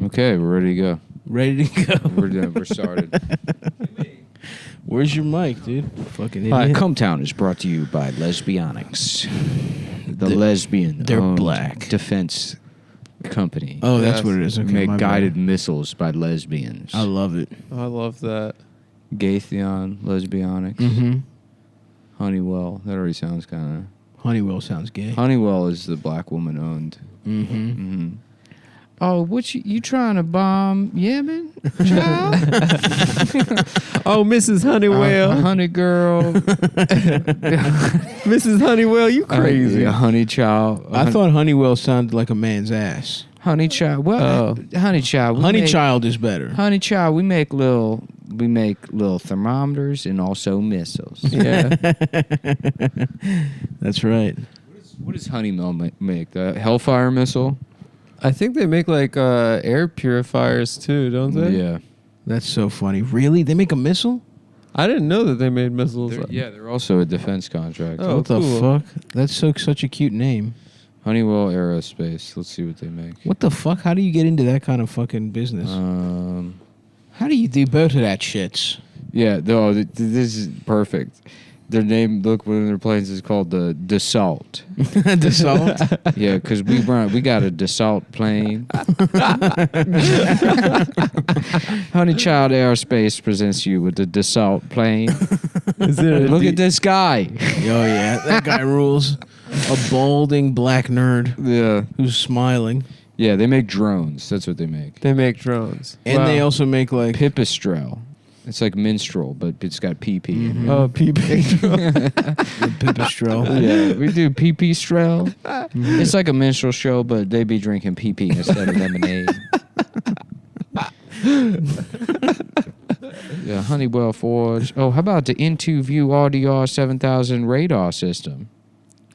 Okay, we're ready to go. Ready to go. We're started. Where's your mic, dude? Fucking idiot. Hi, Cumtown is brought to you by Lesbionics, the lesbian. They're black. Defense company. Oh, that's what it is. Okay, Make guided missiles by lesbians. I love it. I love that. Gaytheon, Lesbionics. Mm-hmm. Honeywell. That already sounds kind of. Honeywell sounds gay. Honeywell is the black woman owned. Mm-hmm. Mm-hmm. Oh, what you trying to bomb Yemen, child? Oh, Mrs. Honeywell. Honey girl. Mrs. Honeywell, you crazy. Honey child. I thought Honeywell sounded like a man's ass. Honey child. What? Honey child. Honey child is better. Honey child. We make little thermometers and also missiles. Yeah. That's right. What does Honeywell make? The Hellfire missile? I think they make like air purifiers too, don't they? Yeah. That's so funny. Really? They make a missile? I didn't know that they made missiles. They're also a defense contractor. Oh, what cool. the fuck? That's such a cute name. Honeywell Aerospace. Let's see what they make. What the fuck? How do you get into that kind of fucking business? How do you do both of that shits? Yeah, no, this is perfect. Their name, look, one of their planes is called the Dassault. Dassault? Yeah, because we got a Dassault plane. Honey Child Aerospace presents you with the Dassault plane. Look at this guy. Oh, yeah. That guy rules. A balding black nerd. Yeah. Who's smiling. Yeah, they make drones. That's what they make. They make drones. And they also make like... Pipistrel. It's like minstrel, but it's got PP in it. Oh, PP. Pipistrel. Yeah, we do PP strel. It's like a minstrel show, but they be drinking PP instead of lemonade. Yeah, Honeywell Forge. Oh, how about the N2 View RDR 7000 radar system?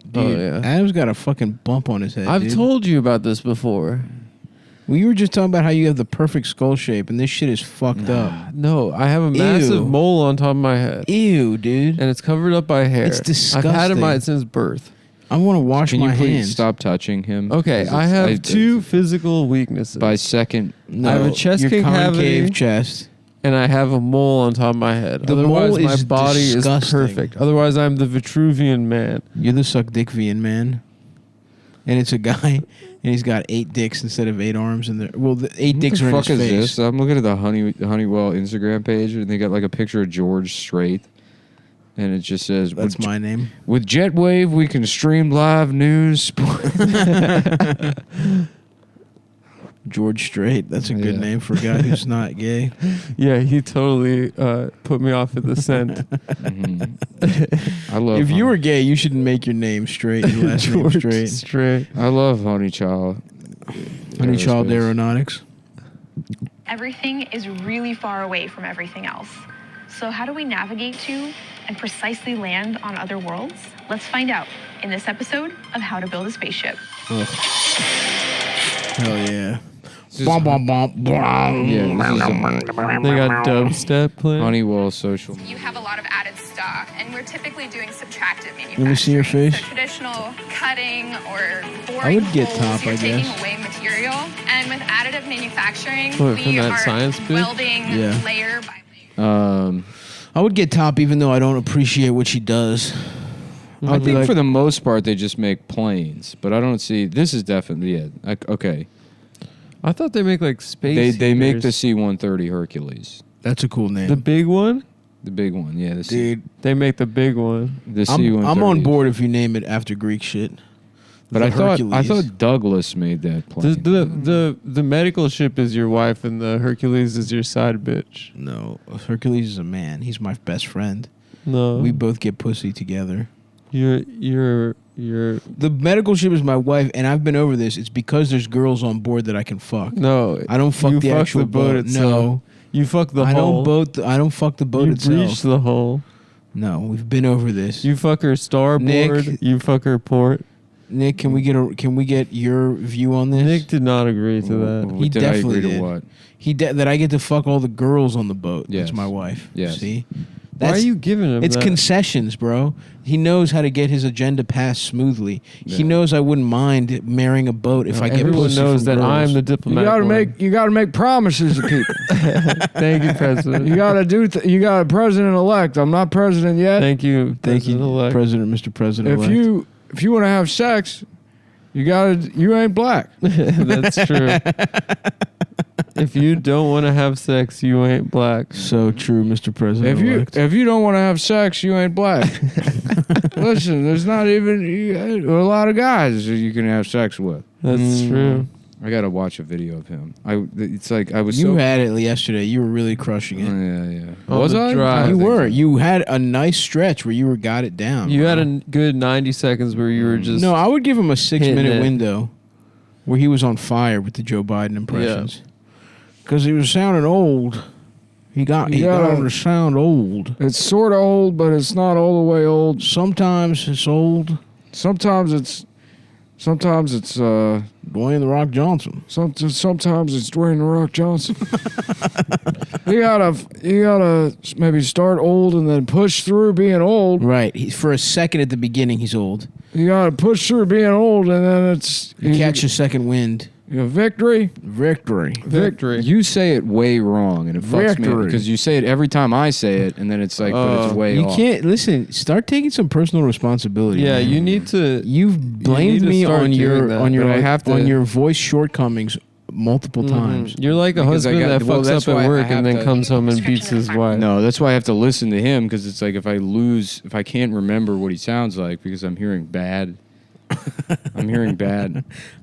Dude, yeah. Adam's got a fucking bump on his head. I've told you about this before. Well, you were just talking about how you have the perfect skull shape, and this shit is fucked up. No, I have a massive mole on top of my head. Ew, dude. And it's covered up by hair. It's disgusting. I've had it since birth. I want to wash Can my you please hands. stop touching him? Okay, I have two physical weaknesses. By second. No, I have a chest your cavity. concave chest. And I have a mole on top of my head. The Otherwise, mole my is body disgusting. is perfect. Otherwise, I'm the Vitruvian man. You're the Suck-Dickvian man. And it's a guy, and he's got 8 dicks instead of 8 arms. And the 8 dicks are in his face. What the fuck is this? I'm looking at the Honeywell Instagram page, and they got like a picture of George Strait. And it just says... That's my name. With JetWave, we can stream live news. George Strait. That's a good name for a guy who's not gay. Yeah, he totally put me off at the scent. Mm-hmm. I love. If you were gay, you shouldn't make your name Straight. Your last name Straight. I love Honey Child. Honey Child Aeronautics. Everything is really far away from everything else. So how do we navigate to and precisely land on other worlds? Let's find out in this episode of How to Build a Spaceship. Ugh. Hell yeah. Yeah, They got dubstep playing. Honeywell Social. You have a lot of added stock, and we're typically doing subtractive manufacturing. Let me see your face. So traditional cutting or boring I would get holes, top, you're I taking guess. away material. And with additive manufacturing, What, from we that are science bit? welding Yeah. layer by layer. I would get top even though I don't appreciate what she does. I think for the most part they just make planes, but I don't see. This is definitely it. Okay. I thought they make like space. They make the heaters. C-130 Hercules, That's a cool name. The big one? the big one. Yeah, Dude, They make the big one. the C-130. I'm on board if you name it after Greek shit. But The I Hercules. thought Douglas made that plane. The medical ship is your wife, and the Hercules is your side bitch. No, Hercules is a man. He's my best friend. No, We both get pussy together. You're. The medical ship is my wife, and I've been over this. It's because there's girls on board that I can fuck. No, I don't fuck you the fuck actual the boat itself. No, You fuck the I hull. I don't fuck the boat you itself. breach the hull. No, we've been over this. You fuck her starboard. Nick. You fuck her port. Nick, can we get your view on this? Nick did not agree to that. He Did definitely I agree did. to what? That I get to fuck all the girls on the boat. Yes. That's my wife. Yes. See, Why are you giving him It's that? concessions, bro. He knows how to get his agenda passed smoothly. He knows I wouldn't mind marrying a boat if I get Everyone pussy knows from that girls. I'm the You diplomat. gotta make promises to people. Thank you, President. You gotta you got a president elect. I'm not president yet. Thank you, Thank you, President-elect. President, Mr. President. If you want to have sex, you ain't black. That's true. If you don't want to have sex, you ain't black. So true, Mr. President. If you don't want to have sex, you ain't black. Listen, there's not even a lot of guys that you can have sex with. That's true. I gotta watch a video of him. It's like I was. You so, had it yesterday. You were really crushing it. Yeah. On Was the I? drive. You were. You had a nice stretch where you got it down. You bro. had a good 90 seconds where you were just. No, I would give him a 6-minute hitting it. window where he was on fire with the Joe Biden impressions. Because he was sounding old. He got him to sound old. It's sort of old, but it's not all the way old. Sometimes it's old. Sometimes it's Dwayne The Rock Johnson. sometimes it's Dwayne The Rock Johnson. you gotta maybe start old and then push through being old. Right. For a second at the beginning, he's old. You gotta push through being old, and then it's You catch a second wind. victory. Victory. You say it way wrong, and it fucks me Victory. because you say it every time I say it, and then it's like, but it's way You off. can't listen. Start taking some personal responsibility. Yeah, man. you need to. You've blamed to me start on doing your that, on your but I have to- on your voice shortcomings multiple times. You're like a Because I husband got- that well, fucks that's up why at I work have and then to- comes home and beats his wife. No, that's why I have to listen to him because it's like if I can't remember what he sounds like because I'm hearing bad.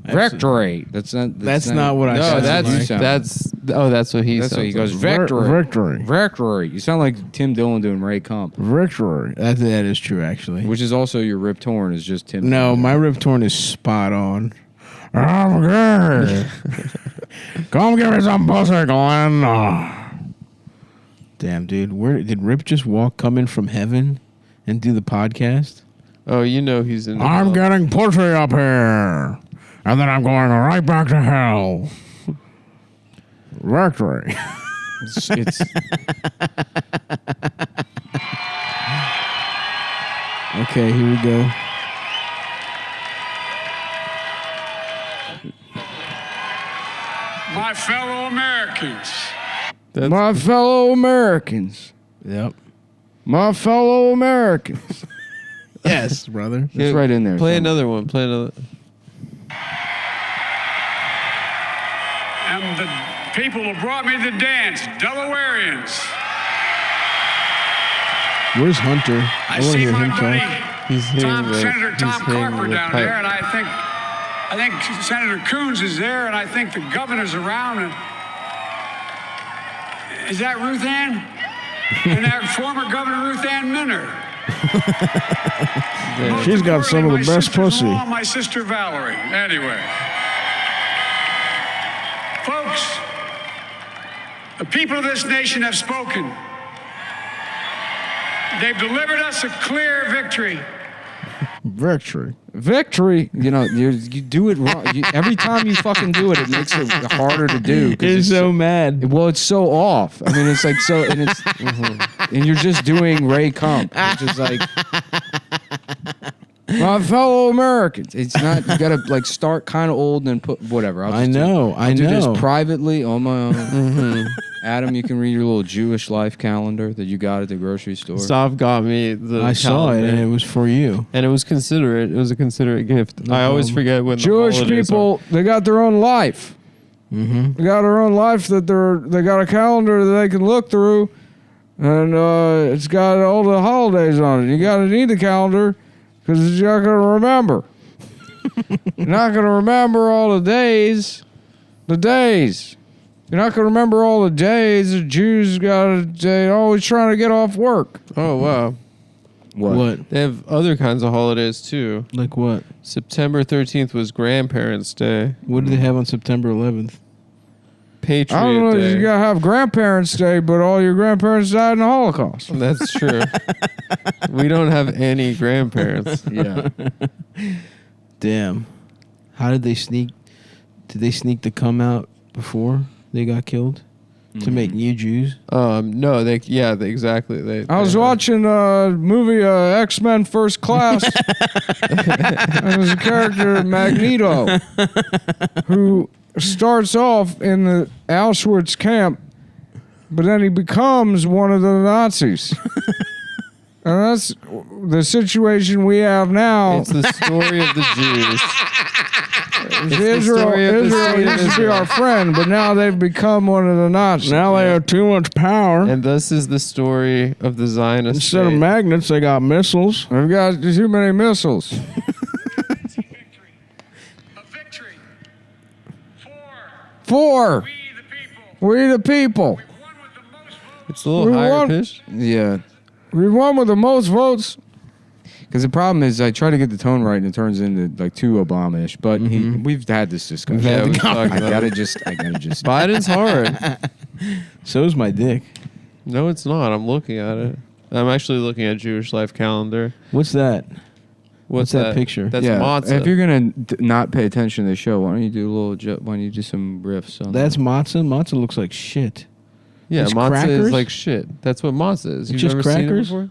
Victory. That's not what I No, sound that's like. that's what he That's sounds what he goes. like. Victory. Victory. You sound like Tim Dillon doing Ray Kump, Victory. That is true, actually. which is also your Rip Torn is just Tim. No, Dillon. my Rip Torn is spot on. I'm good. Come give me some pussy, Glenn. Damn, dude. Where did Rip just come in from heaven and do the podcast? Oh, you know he's in. I'm getting pussy up here, and then I'm going right back to hell. Victory. It's Okay, here we go. My fellow Americans, my fellow Americans. Yep. My fellow Americans. Yes, brother. It's right in there. Play somewhere. another one. Play another. and the people who brought me the dance, Delawareans. Where's Hunter? I want to see hear my him buddy talk. He's hitting Senator the. Tom He's hitting Carper the down pipe. there, and I think Senator Coons is there, and I think the governor's around. And is that Ruth Ann? And that former Governor Ruth Ann Minner. Most She's got some of the importantly, best my pussy. sister-in-law, my sister Valerie. Anyway, folks, the people of this nation have spoken. They've delivered us a clear victory. Victory. Victory. You know, you do it wrong. Every time you fucking do it, it makes it harder to do. 'Cause He's so mad. Well, it's so off. I mean, it's like so, and it's, and you're just doing Ray Kump, which is like, my fellow Americans. It's not. You gotta like start kind of old and then put whatever. I know. I'll do this privately on my own. Adam, you can read your little Jewish life calendar that you got at the grocery store. Stav got me the. I saw it, calendar. and it was for you. And it was considerate. It was a considerate gift. I always forget when Jewish the holidays people, they got their own life. Mm-hmm. They got their own life that they got a calendar that they can look through, and it's got all the holidays on it. You got to need the calendar because you're not going to remember. You're not going to remember all the days. The days. You're not going to remember all the days the Jews they're always trying to get off work. are. Oh wow. What? They have other kinds of holidays too. Like what? September 13th was Grandparents' Day. What do they have on September 11th? Patriot I don't know. Day. You got to have Grandparents' Day, but all your grandparents died in the Holocaust. That's true. We don't have any grandparents. Yeah. Damn. How did they sneak? Did they sneak the come out before they got killed? to make new Jews. No, exactly. I was watching a movie, X-Men First Class. And there's a character, Magneto, who starts off in the Auschwitz camp, but then he becomes one of the Nazis. And that's the situation we have now. It's the story of the Jews. Israel used to be our friend, but now they've become one of the Nazis. Now they have too much power. And this is the story of the Zionist Instead of state. magnets, they got missiles. They've got too many missiles. A victory. Four. We the people. We the people. Won with the most votes. It's a little We higher won. pitched. Yeah. We won with the most votes. Because the problem is, I try to get the tone right, and it turns into like too Obama-ish. But we've had this discussion. Yeah, we've talked I about gotta it. just. Biden's hard. So is my dick. No, it's not. I'm looking at it. I'm actually looking at Jewish Life Calendar. What's that? What's that picture? That's yeah. matzah. If you're gonna not pay attention to the show, why don't you do a little? Why don't you do some riffs on That's that? matzah. Matzah looks like shit. yeah, it's matzah crackers? is like shit. That's what matzah is. It's You've just never seen it crackers? before?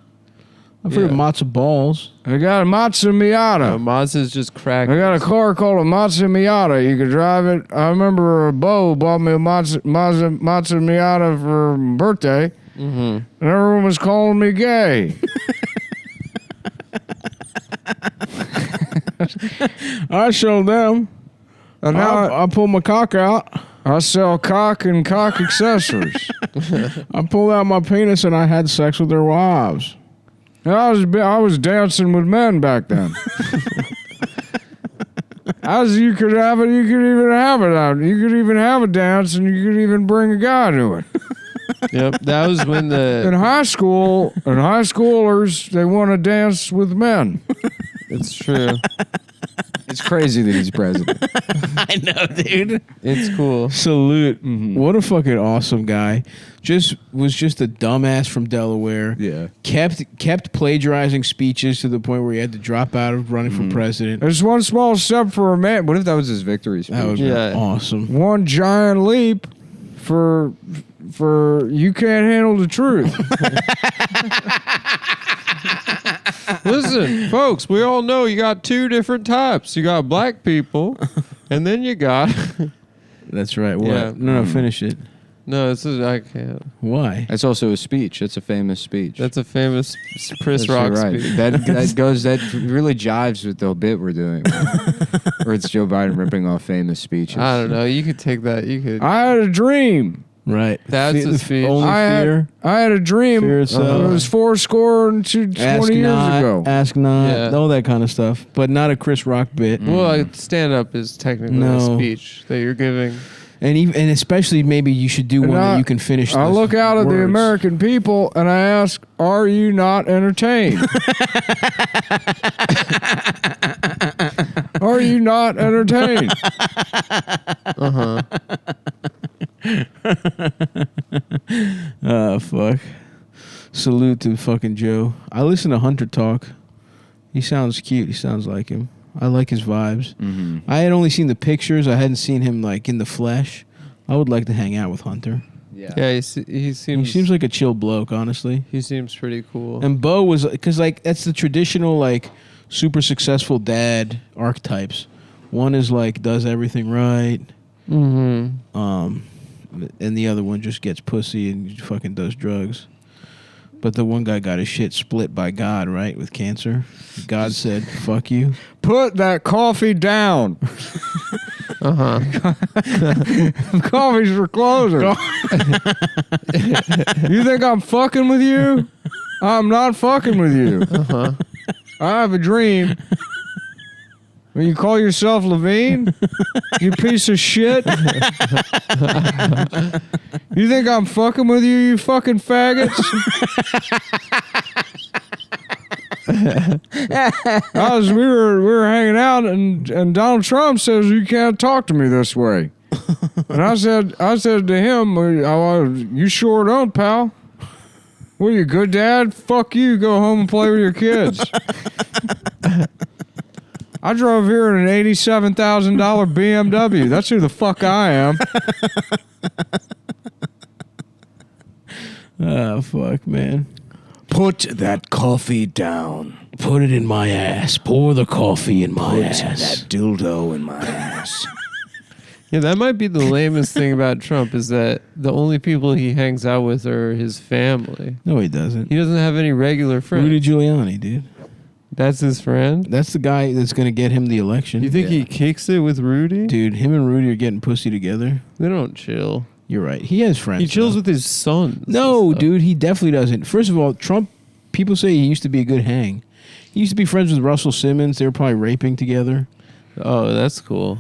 I've heard of matzo balls. I got a Matza No, Miata. matzah is just crackers. I got a car called a Matza Miata. You could drive it. I remember Bo bought me a Matza Miata for birthday, and everyone was calling me gay. I showed them. And now I pulled my cock out. I sell cock and cock accessories. I pulled out my penis and I had sex with their wives. And I was dancing with men back then. As you could have it, you could even have it out. You could even have a dance, and you could even bring a guy to it. Yep, that was when In the... high school, high schoolers, they want to dance with men. It's true. It's crazy that he's president. I know, dude. It's cool. Salute. What a fucking awesome guy. Was just a dumbass from Delaware. Yeah. Kept plagiarizing speeches to the point where he had to drop out of running for president. There's one small step for a man. What if that was his victory speech? That would be Yeah. awesome. One giant leap for you can't handle the truth. Listen, folks, we all know you got two different types. You got black people, and then you got... That's right. What? Yeah. No, finish it. No, this is... I can't. Why? That's also a speech. That's a famous speech. That's a famous Chris That's Rock right. speech. That really jives with the bit we're doing. Or it's Joe Biden ripping off famous speeches. I don't know. You could take that. You could... I had a dream. Right. That's a speech. Only fear. I had a dream. Fear It itself. was 20 Ask years not, ago. Ask not. Yeah. All that kind of stuff. But not a Chris Rock bit. Well, stand-up is technically No. a speech that you're giving. And especially maybe you should do one that you can finish. I the look out at the words. American people and I ask, are you not entertained? Are you not entertained? Fuck. Salute to fucking Joe. I listen to Hunter talk. He sounds cute. He sounds like him. I like his vibes. I had only seen the pictures. I hadn't seen him like in the flesh. I would like to hang out with Hunter. Yeah, he He seems... seems like a chill bloke, honestly. He seems pretty cool. And Bo was, because like that's the traditional like super successful dad archetypes. One is like does everything right, and the other one just gets pussy and fucking does drugs. But the one guy got his shit split by God, right, with cancer. God said, "Fuck you." Put that coffee down. Coffee's for closers. You think I'm fucking with you? I'm not fucking with you. I have a dream. When you call yourself Levine, you piece of shit. You think I'm fucking with you, you fucking faggots? We were hanging out, and Donald Trump says you can't talk to me this way. And I said to him, "You sure don't, pal. What are you, good dad? Fuck you. Go home and play with your kids." I drove here in an $87,000 BMW. That's who the fuck I am. Oh, fuck, man. Put that coffee down. Put it in my ass. Pour the coffee in my Put ass. that dildo in my ass. Yeah, that might be the lamest thing about Trump is that the only people he hangs out with are his family. No, he doesn't. He doesn't have any regular friends. Rudy Giuliani, dude. That's his friend? That's the guy that's going to get him the election. You think he kicks it with Rudy? Dude, him and Rudy are getting pussy together. They don't chill. You're right. He has friends. He chills though. with his sons. No, and stuff. dude, he definitely doesn't. First of all, Trump, people say he used to be a good hang. He used to be friends with Russell Simmons. They were probably raping together. Oh, that's cool.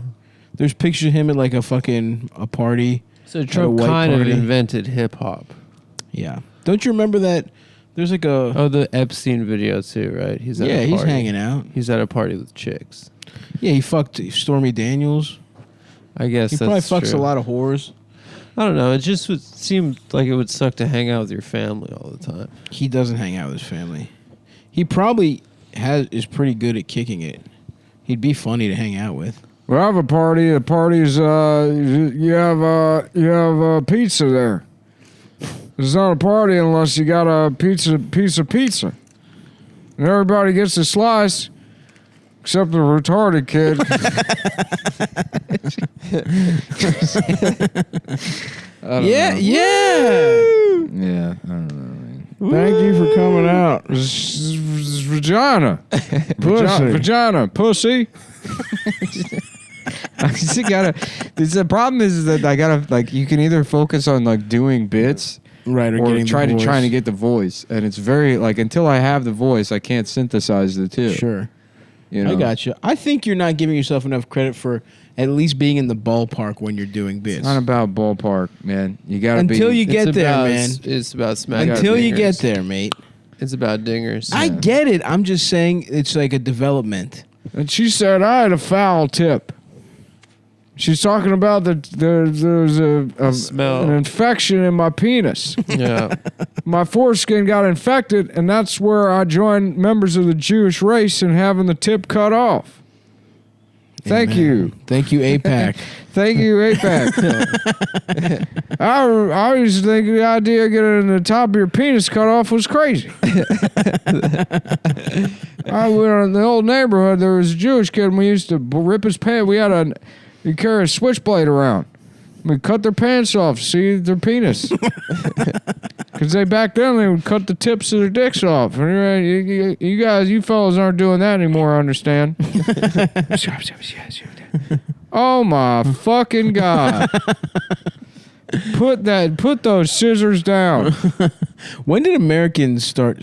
There's pictures of him at like a party. So Trump white kind of party. invented hip hop. Yeah. Don't you remember that? There's like a... Oh, the Epstein video too, right? He's at a he's party. hanging out. He's at a party with chicks. Yeah, he fucked Stormy Daniels. I guess He that's probably fucks true. a lot of whores. I don't know. It just would seem like it would suck to hang out with your family all the time. He doesn't hang out with his family. He probably is pretty good at kicking it. He'd be funny to hang out with. We have a party. The party's you have pizza there. It's not a party unless you got a piece of pizza. And everybody gets a slice, except the retarded kid. Yeah. Yeah, I don't know. Thank you for coming out. Vagina. Vagina. Pussy. I just gotta. The problem is that I gotta like. You can either focus on like doing bits, Right, or getting trying the to voice. get the voice, and it's very like until I have the voice, I can't synthesize the two. Sure. You know? I got you. I think you're not giving yourself enough credit for at least being in the ballpark when you're doing bits. It's not about ballpark, man. You gotta be. Until you get It's there, about, man. It's about smacking Until you dingers. get there, mate. It's about dingers. I get it. I'm just saying it's like a development. And she said I had a foul tip. She's talking about there's a smell. an infection in my penis. Yeah. My foreskin got infected, and that's where I joined members of the Jewish race in having the tip cut off. Thank Amen. you. Thank you, APAC. Thank you, APAC. I used to think the idea of getting the top of your penis cut off was crazy. I went in the old neighborhood. There was a Jewish kid, and we used to rip his pants. You carry a switchblade around. We cut their pants off, see their penis. Because back then they would cut the tips of their dicks off. And you fellas aren't doing that anymore, I understand. Oh my fucking God. Put those scissors down. When did Americans start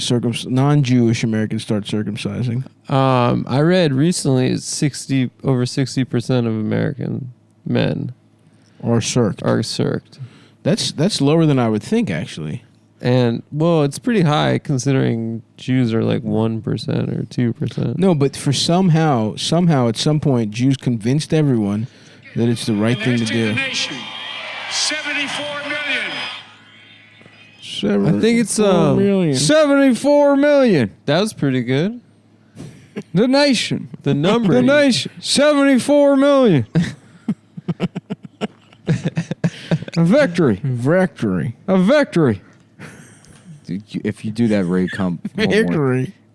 non-Jewish Americans start circumcising? I read recently it's over 60% of American men Or circ? are circed. That's lower than I would think, actually. And well, it's pretty high considering Jews are like 1% or 2%. No, but for somehow at some point, Jews convinced everyone that it's the right thing to do. The nation, 74 million. I think it's 4 million. 74 million. that was pretty good. The nation. The number. The nation. 74 million. A victory. Victory. A victory. Dude, if you do that, Ray, come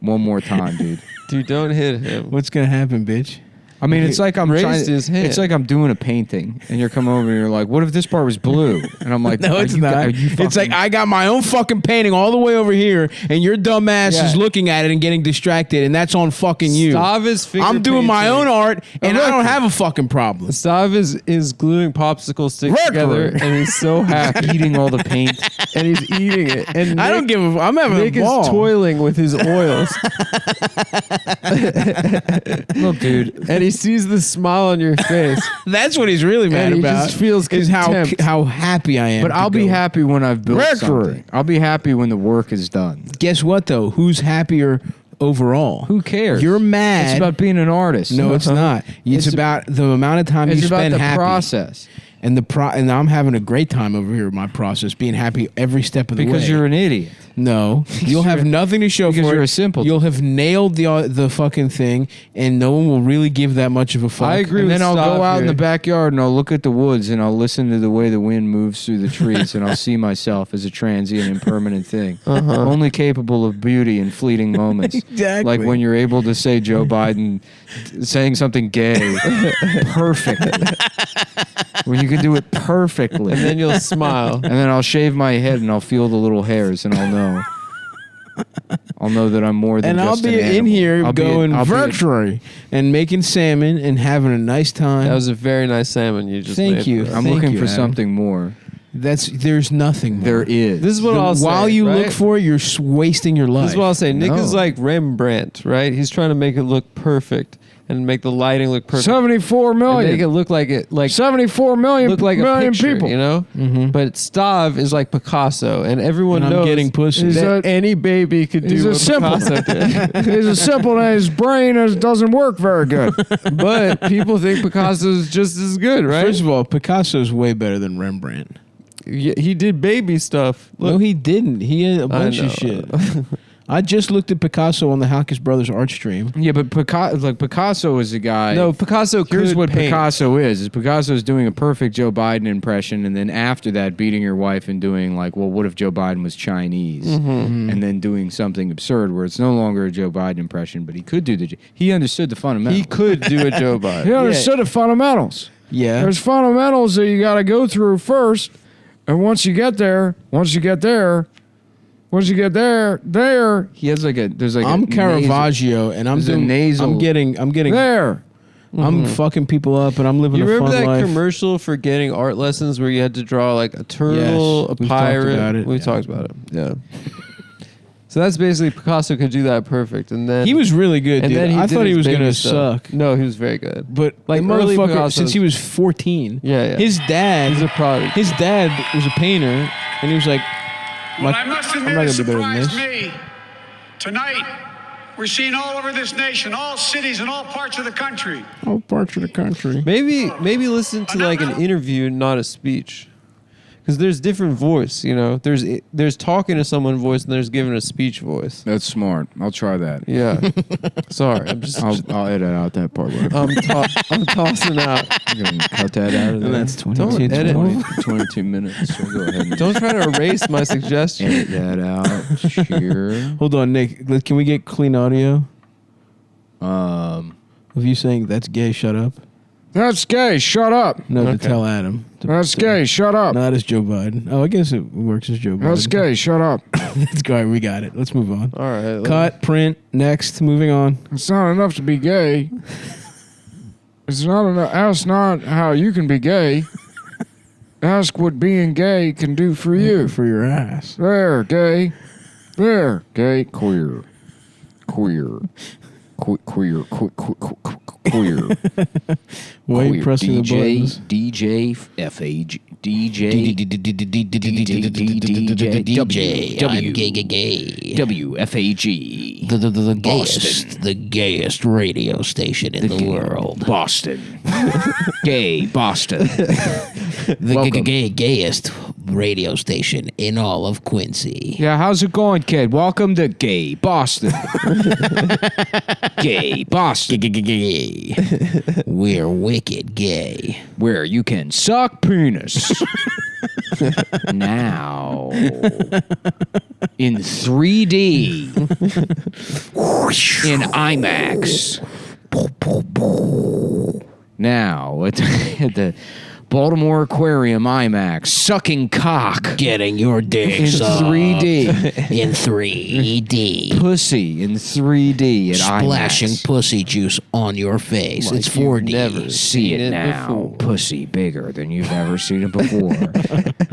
one more time, dude. Dude, don't hit him. What's gonna happen, bitch? I mean, it's like I'm raised trying. his hand. It's like I'm doing a painting, and you're coming over and you're like, "What if this part was blue?" And I'm like, No, "Are it's you- not. are you It's like fucking- I got my own fucking painting all the way over here, and your dumb ass Yeah. is looking at it and getting distracted, and that's on fucking you. Stavros finger I'm doing my painting. own art, and I don't have a fucking problem. Stavros is gluing popsicle sticks together, and he's so happy, eating all the paint?" and he's eating it. And I don't give a. I'm having Nick a ball. is toiling with his oils, Look, dude. and he sees the smile on your face. That's what he's really mad And he about. just feels is contempt. how happy I am. But to I'll be go. happy when I've built Victory. something. I'll be happy when the work is done. Guess what though? Who's happier overall? Who cares? You're mad. It's about being an artist. No, it's not. It's, It's about the amount of time It's you about spend the happy. process. And and I'm having a great time over here with my process, being happy every step of the way. Because you're an idiot. No, you'll have nothing to show Because for you're it. a simpleton. You'll have nailed the fucking thing, and no one will really give that much of a fuck. I agree And with then I'll Stav go out in here. the backyard and I'll look at the woods and I'll listen to the way the wind moves through the trees and I'll see myself as a transient, impermanent thing, only capable of beauty and fleeting moments. Exactly. Like when you're able to say Joe Biden saying something gay perfectly. When you can do it perfectly. And then you'll smile. And then I'll shave my head and I'll feel the little hairs and I'll know. I'll know that I'm more than And I'll just be an animal. in here I'll be going I'll be victory and making salmon and having a nice time. That was a very nice salmon you just Thank made you. for us. I'm Thank looking you, for Adam. something more. There's nothing more. There is. This is what I'll say. While you right? look for it, you're wasting your life. This is what I'll say. Nick No. is like Rembrandt, right? He's trying to make it look perfect and make the lighting look perfect. 74 And make it million. look like it, like 74 million, look like a million picture, people. you know. Mhm. But Stav is like Picasso, and everyone And I'm knows getting pussy. He's that a- any baby could he's do a what simple- Picasso did. He's a simple and his brain doesn't work very good. But people think Picasso's just as good, right? First of all, Picasso's way better than Rembrandt. He did baby stuff. No, Look, he didn't. He had a bunch know. of shit. I just looked at Picasso on the Halkias Brothers art stream. Yeah, but Picasso is a guy. no, Picasso could Here's what paint. Picasso is Picasso's doing a perfect Joe Biden impression, and then after that, beating your wife and doing like, well, what if Joe Biden was Chinese? And then doing something absurd where it's no longer a Joe Biden impression, but he could do he understood the fundamentals. He could do a Joe Biden. He understood the fundamentals. Yeah. There's fundamentals that you got to go through first, and once you get there, He has like a there's like I'm a Caravaggio, and I'm There's a doing nasal- I'm getting. there. I'm fucking people up, and I'm living You a remember fun that life. commercial for getting art lessons where you had to draw like a turtle, Yes, a we've talked pirate? about it. We Yeah. talked about it. Yeah. So that's basically Picasso could do that perfect, and then He was really good, and dude. then I did thought he his was gonna baby stuff. suck, No, he was very good. but Like the early motherfucker, Picasso's- since he was 14, Yeah, yeah. his dad, He's a product. his dad was a painter, and he was like, Well, I must I'm admit, not it gonna be better than surprised this. me. Tonight, we're seeing all over this nation, all cities and all parts of the country. all parts of the country. Maybe listen to like an interview, not a speech, because there's different voice. You know, there's talking to someone voice and there's giving a speech voice. That's smart. I'll try that. Yeah. Sorry, I'm just. I'll edit out that part. I'm tossing out. I'm gonna cut that out of there. And that's 22, Don't edit. 22 minutes. So go ahead and Don't try to erase my suggestion. edit that out. Sure. Hold on, Nick. Can we get clean audio of you saying that's gay? Shut up. That's gay. Shut up. No, to Okay. tell Adam. That's gay. Shut up. Not as Joe Biden. Oh, I guess it works as Joe Biden. That's gay. Shut up. Let's go. We got it. Let's move on. All right. Cut. Print. Next. Moving on. It's not enough to be gay. It's not enough. That's not how you can be gay. Ask what being gay can do for you. For your ass. There, gay. There, gay. Queer. Queer. Queer. Queer. Why are you pressing the buttons? DJ FAG. DJ. I'm gay. WFAG. The gayest, the gayest radio station in the world. Boston. Gay Boston. The gayest radio station in all of Quincy. Yeah, how's it going, kid? Welcome to Gay Boston. Gay Boston. Gay. We're wicked gay. Where you can suck penis. Now. In 3D. In IMAX. Now, at the Baltimore Aquarium IMAX, sucking cock. Getting your dick In sucked 3D. In 3D. Pussy in 3D at Splashing IMAX. pussy juice on your face. Like it's you've 4D. never See seen it now. before. Pussy bigger than you've ever seen it before.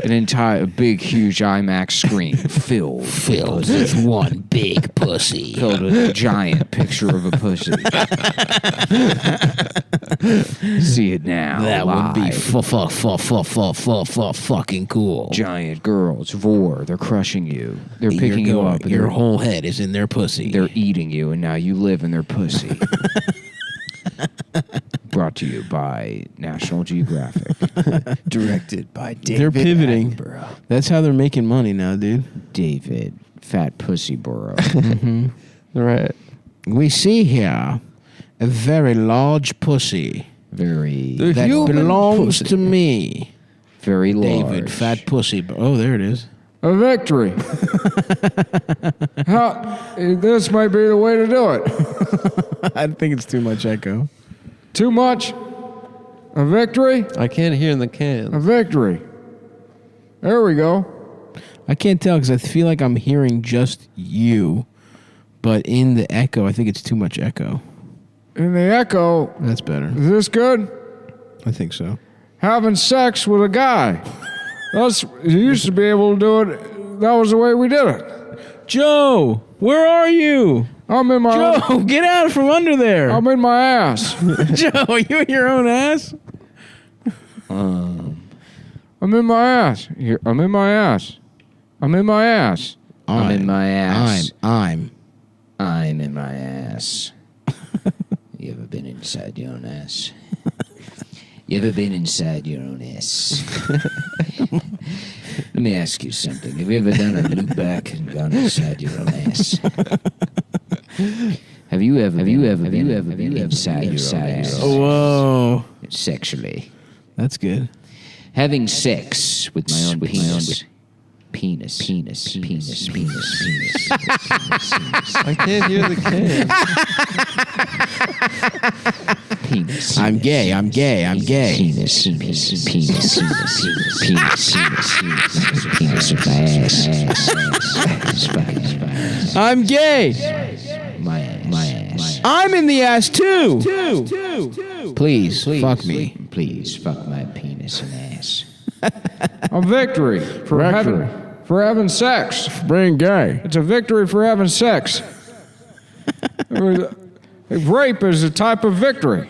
An entire big, huge IMAX screen filled With one big pussy. filled with a giant picture of a pussy. See it now. That would be live. fucking cool. Giant girls, vor. They're crushing you. They're picking you up. And Your they're, whole head is in their pussy. they're eating you, and now you live in their pussy. Brought to you by National Geographic. Directed by David. They're pivoting. Attenborough. That's how they're making money now, dude. David fat pussy borough. Right. We see here a very large pussy Very, that belongs to me. very large. David, fat pussy. Oh, there it is. A victory. This might be the way to do it. I think it's too much echo. Too much? A victory? I can't hear in the A can. victory. There we go. I can't tell because I feel like I'm hearing just you, but in the echo, I think it's too much echo. In the echo, That's better. is this good? I think so. Having sex with a guy. You used to be able to do it. That was the way we did it. Joe, where are you? I'm in my Joe, get out from under there. I'm in my ass. Joe, are you in your own ass? I'm in my ass. Here, I'm in my ass. I'm in my ass. I'm in my ass. I'm in my ass. You ever been inside your own ass? You ever been inside your own ass? Let me ask you something. Have you ever done a loop back and gone inside your own ass? Have you ever been inside your own ass? Whoa. Sexually. That's good. Having sex with my own penis. Penis. I can't hear the can. Penis. I'm gay. Penis with my ass. I'm gay. My ass. I'm in the ass too. Please, fuck me. Please fuck my penis and ass. A victory for having sex. Being gay. It's a victory for having sex. Rape is a type of victory.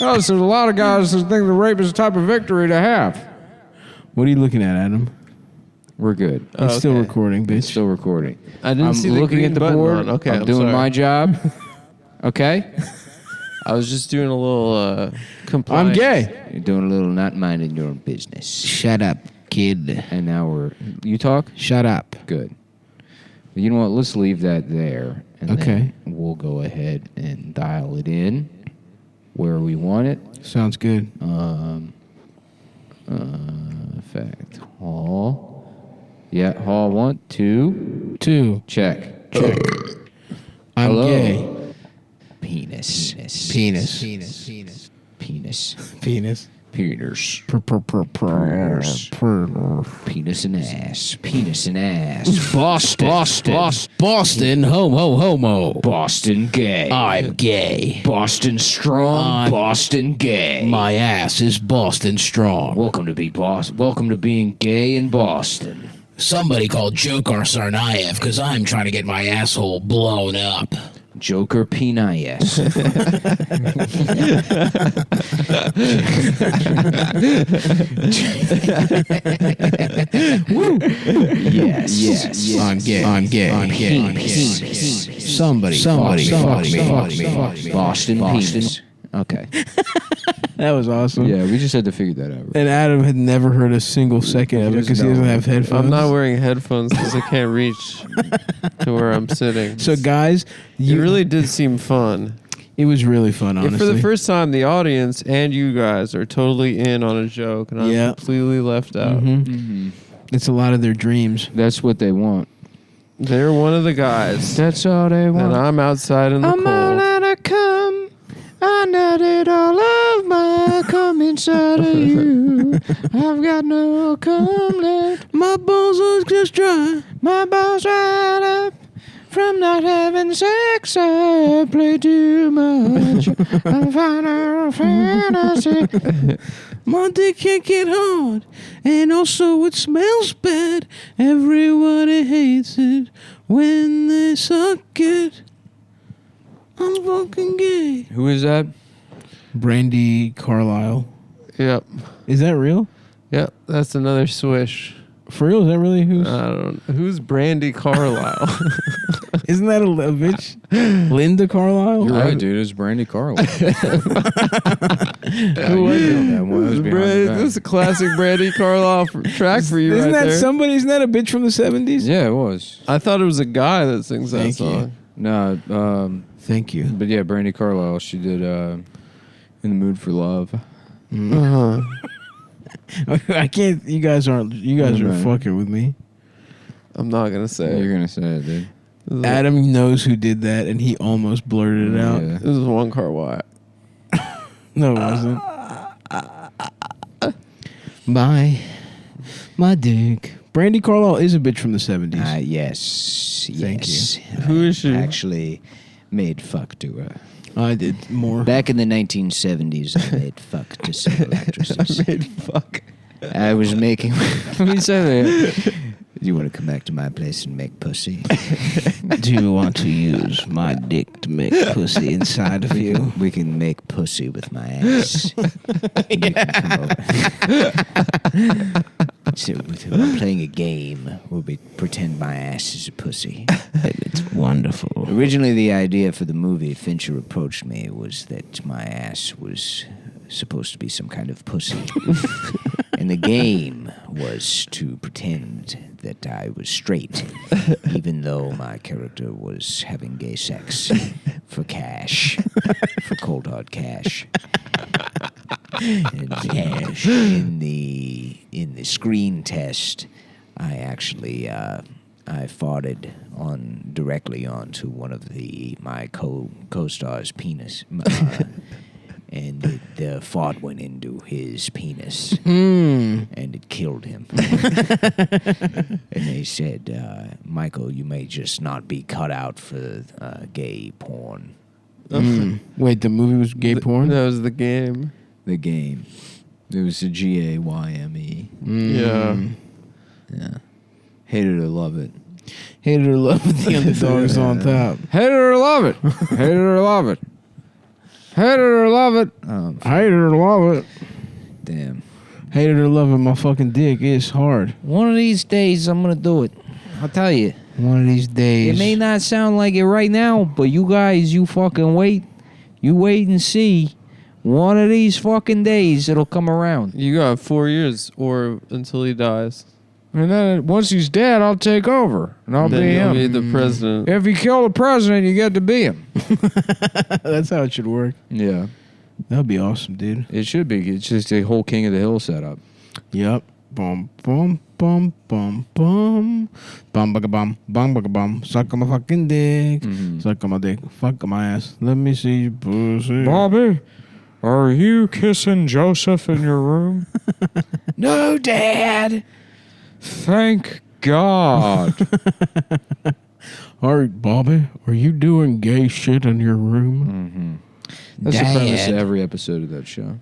Oh, so a lot of guys think that rape is a type of victory to have. What are you looking at, Adam? We're good. It's still recording, bitch. It's still recording. I didn't I'm see the looking green at the button board. on. Okay, I'm I'm doing sorry. my job. Okay? I was just doing a little compliance. I'm gay. You're doing a little not minding your own business. Shut up, kid. And now you talk? Shut up. Good. You know what? Let's leave that there. And Okay. then we'll go ahead and dial it in where we want it. Sounds good. Effect. Hall. Yeah, hall 1, 2. 2. Check. I'm Hello. gay. Penis. Penis. Penis. Penis. Penis. Penis. Penis and ass. Penis and ass. Boston, homo. Boston gay. I'm gay. Boston strong. Boston gay. My ass is Boston strong. Welcome to being gay in Boston. Somebody called Joker Sarnaev because I'm trying to get my asshole blown up. Joker P.I.S. Yes. I'm gay. Somebody fuck me. Boston penis. Okay. That was awesome. Yeah, we just had to figure that out. And Adam had never heard a single second of it because he doesn't have headphones. I'm not wearing headphones because I can't reach to where I'm sitting. So, guys, It really did seem fun. It was really fun, honestly. For the first time, the audience and you guys are totally in on a joke, and I'm Yeah. completely left out. It's a lot of their dreams. That's what they want. They're one of the guys, That's all they and want. I'm outside in the cold. to come. I nutted all of my cum inside of you. I've got no cum left. My balls are just dry. My balls dried up from not having sex. I play too much. I'm final fantasy. My dick can't get hard. And also it smells bad. Everybody hates it when they suck it. I'm fucking gay. Who is that? Brandy Carlisle. Yep, Is that real? yep. That's another swish. For real? Is that really who's? I don't know. Who's Brandy Carlisle? Isn't that a bitch? Linda Carlisle? You're right, dude. It's Brandy Carlisle. Who was it? This is a classic Brandy Carlisle track for you. Isn't right that there. somebody? Isn't that a bitch from the 70s? Yeah, it was. I thought it was a guy that sings that Thank you. song. No, Thank you. but yeah, Brandy Carlisle. She did "In the Mood for Love." Uh-huh. I can't. You guys are Right. fucking with me. I'm not gonna say. You're gonna say it, dude. Adam knows who did that, and he almost blurted it out. Yeah. This is One Car Wyatt. No, it wasn't. Bye, my dick. Brandy Carlisle is a bitch from the 70s. Yes. Thank yes. Who is she? Actually made fuck to her. I did more. Back in the 1970s, I made fuck to several actresses. Made fuck. I was making... Let me say that. You want to come back to my place and make pussy? Do you want to use my dick to make pussy inside of you? We can make pussy with my ass. So I'm playing a game where we pretend my ass is a pussy. It's wonderful. Originally, the idea for the movie, Fincher approached me, was that my ass was supposed to be some kind of pussy. And the game was to pretend that I was straight, even though my character was having gay sex for cash, for cold hard cash. And in the screen test, I actually I farted directly onto one of my co-stars' penis. And the fart went into his penis, and it killed him. And they said, Michael, you may just not be cut out for gay porn. Wait, the movie was gay porn? That was the game. The game. It was a GAYME. Yeah. Yeah. Hate it or love it. Hate it or love it, the underdog's on top. Hate it or love it. Hate it or love it. Hate it or love it. Hate it or love it. Damn. Hate it or love it, my fucking dick is hard. One of these days, I'm going to do it. I'll tell you. One of these days. It may not sound like it right now, but you guys, you fucking wait. You wait and see. One of these fucking days, it'll come around. You got 4 years or until he dies. And then once he's dead, I'll take over. And I'll Then be you'll him. be the president. If you kill the president, you get to be him. That's how it should work. Yeah. That'd be awesome, dude. It should be. It's just a whole King of the Hill setup. Yep. Bum, bum, bum, bum, bum. Bum, bugga, bum, bugga, bum. Suck on my fucking dick. Suck on my dick. Fuck on my ass. Let me see your pussy. Bobby, are you kissing Joseph in your room? No, Dad. Thank God. All right, Bobby, are you doing gay shit in your room? That's the premise Dad. of every episode of that show.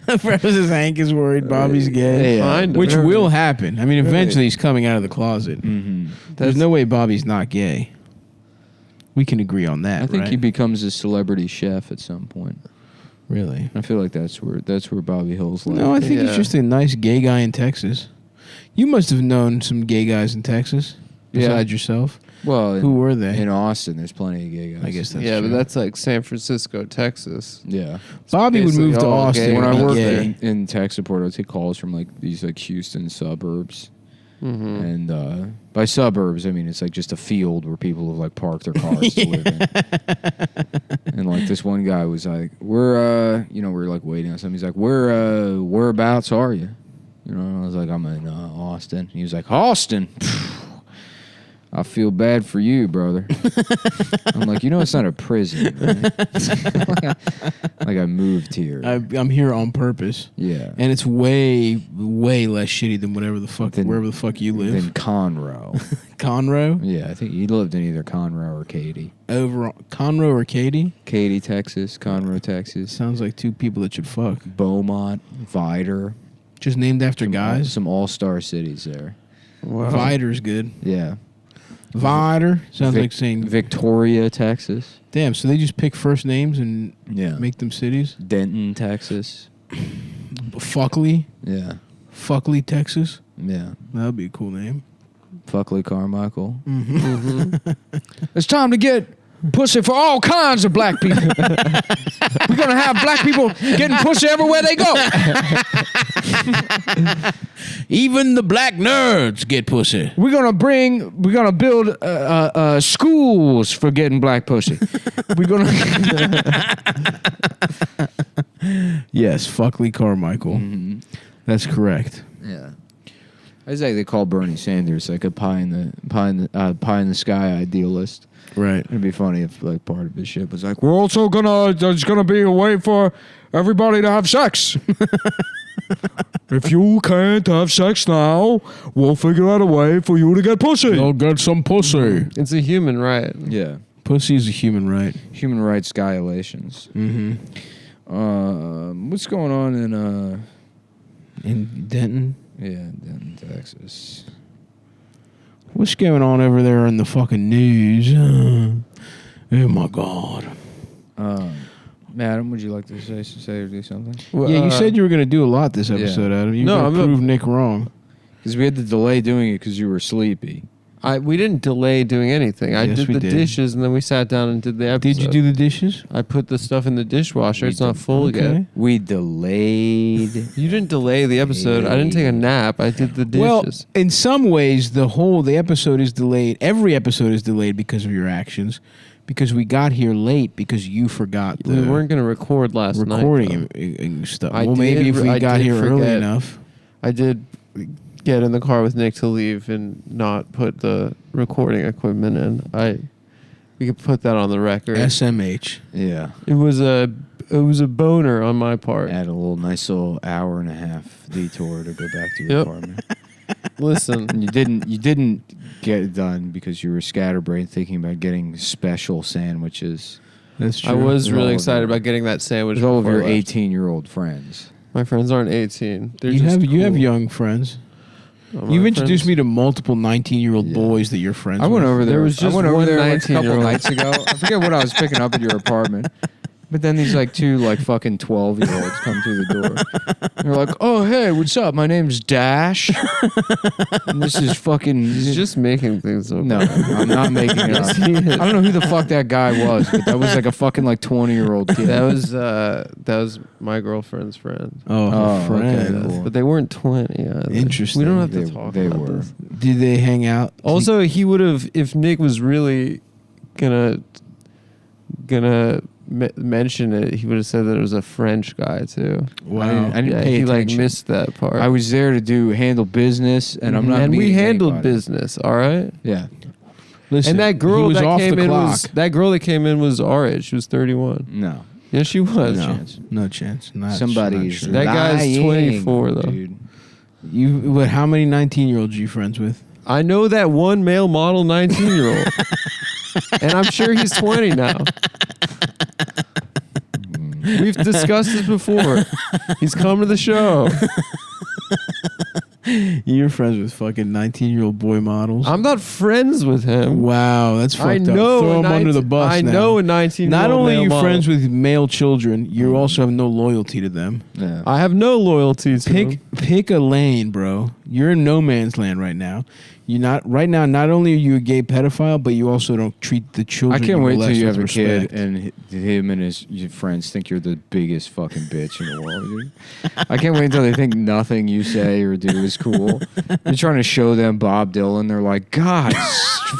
The premise is Hank is worried Bobby's gay. Kind of. Which will happen. I mean, eventually he's coming out of the closet. There's no way Bobby's not gay. We can agree on that, I think right? he becomes a celebrity chef at some point. Really? I feel like that's where Bobby Hill's like. No, I think he's Yeah. just a nice gay guy in Texas. You must have known some gay guys in Texas besides yourself. Well, Who were they? in Austin, there's plenty of gay guys. I guess that's Yeah, true. but that's like San Francisco, Texas. Yeah. Bobby would basically move to all Austin. gay. When and I be worked gay. in tech support, I would take calls from like these like Houston suburbs. And by suburbs, I mean it's like just a field where people have like parked their cars to live in. And like this one guy was like, we're like waiting on something. He's like, whereabouts are you? You know, and I was like, I'm in Austin. He was like, Austin? I feel bad for you, brother. I'm like, it's not a prison, right? like I moved here. I'm here on purpose. Yeah. And it's way, way less shitty than wherever the fuck you live. Than Conroe. Conroe? Yeah, I think he lived in either Conroe or Katy. Conroe or Katy? Katy, Texas. Conroe, Texas. Sounds like two people that should fuck. Beaumont, Vidor. Just named after guys? Some all-star cities there. Wow. Vider's good. Yeah. Vider sounds like saying Victoria, Texas. Damn, so they just pick first names and Yeah. make them cities? Denton, Texas. Fuckley. Yeah. Fuckley, Texas. Yeah. That would be a cool name. Fuckley Carmichael. It's time to get pussy for all kinds of black people. We're going to have black people getting pussy everywhere they go. Even the black nerds get pussy. We're going to build schools for getting black pussy. We're going to... Yes, Fuckley Carmichael. That's correct. Yeah. It's like they call Bernie Sanders like a pie in the sky idealist. Right. It'd be funny if like part of his shit was like, We're also there's going to be a way for everybody to have sex. If you can't have sex now, we'll figure out a way for you to get pussy. They'll get some pussy. It's a human right. yeah, Pussy is a human right. human rights violations. What's going on In Denton. in Texas? What's going on over there in the fucking news? Oh my God. Adam, would you like to say or do something? Well, Yeah, you said you were going to do a lot this episode, Adam. You No, no, I'm prove Nick wrong. Because we had to delay doing it because you were sleepy. we didn't delay doing anything. I Yes, did we the did. dishes and then we sat down and did the episode. Did you do the dishes? I put the stuff in the dishwasher. We It's not did. full yet. We delayed. You didn't delay the episode. I didn't take a nap. I did the dishes. Well, in some ways, the episode is delayed. Every episode is delayed because of your actions. Because we got here late because you forgot the we weren't going to record last night. recording and stuff. I Well, maybe did- if we I got did here early forget. enough. I did get in the car with Nick to leave and not put the recording equipment in. We could put that on the record. SMH. Yeah. It was a boner on my part. Had a nice little hour and a half detour to go back to your Yep. apartment. Listen, And you didn't get it done because you were scatterbrained thinking about getting special sandwiches That's true. I was With really all of excited your- about getting that sandwich. with all of before your I left. 18-year-old friends. My friends aren't 18. They're You just have cool. young friends. Oh, my You've introduced friends- me to multiple 19-year-old Yeah. boys that you're friends I with. went over there. There was just I went over one there like a couple 19-year-old. nights ago. I forget what I was picking up at your apartment. But then these like two like fucking 12-year-olds come through the door. They're like, "Oh hey, what's up? My name's Dash, and this is fucking." He's just making things up. No, I'm not making it up. He is. I don't know who the fuck that guy was, but that was like a fucking like 20-year-old kid. That was my girlfriend's friend. Oh, Oh, friend. okay, cool. But they weren't 20 either. Interesting. We don't have to They- talk they about were. this. Did they hang out? Also, he would have, if Nick was really gonna mention it, he would have said that it was a French guy too. Wow. I didn't Yeah, pay he attention. like missed that part. I was there to handle business, and I'm not. And we meeting handled anybody. business, all right. Yeah, Listen, And that he girl was that off came the in clock. was our age. She was 31. no. Yes, she was. No, chance. no chance. Not Somebody's not That guy's lying, 24 though. dude. You, how many 19-year-olds are you friends with? I know that one male model 19-year-old. And I'm sure he's 20 now. We've discussed this before. He's come to the show. You're friends with fucking 19-year-old boy models. I'm not friends with him. Wow, that's fucked I up. know Throw a him under the 19 bus I now. know a 19-year-old Not only are male you model. friends with male children, you also have no loyalty to them. Yeah. I have no loyalty to him. Pick a lane, bro. You're in no man's land right now. You're not right now. Not only are you a gay pedophile, but you also don't treat the children. I can't wait till molest you with have a respect. kid and him and your friends think you're the biggest fucking bitch in the world, dude. I can't wait until they think nothing you say or do is cool. You're trying to show them Bob Dylan. They're like, God,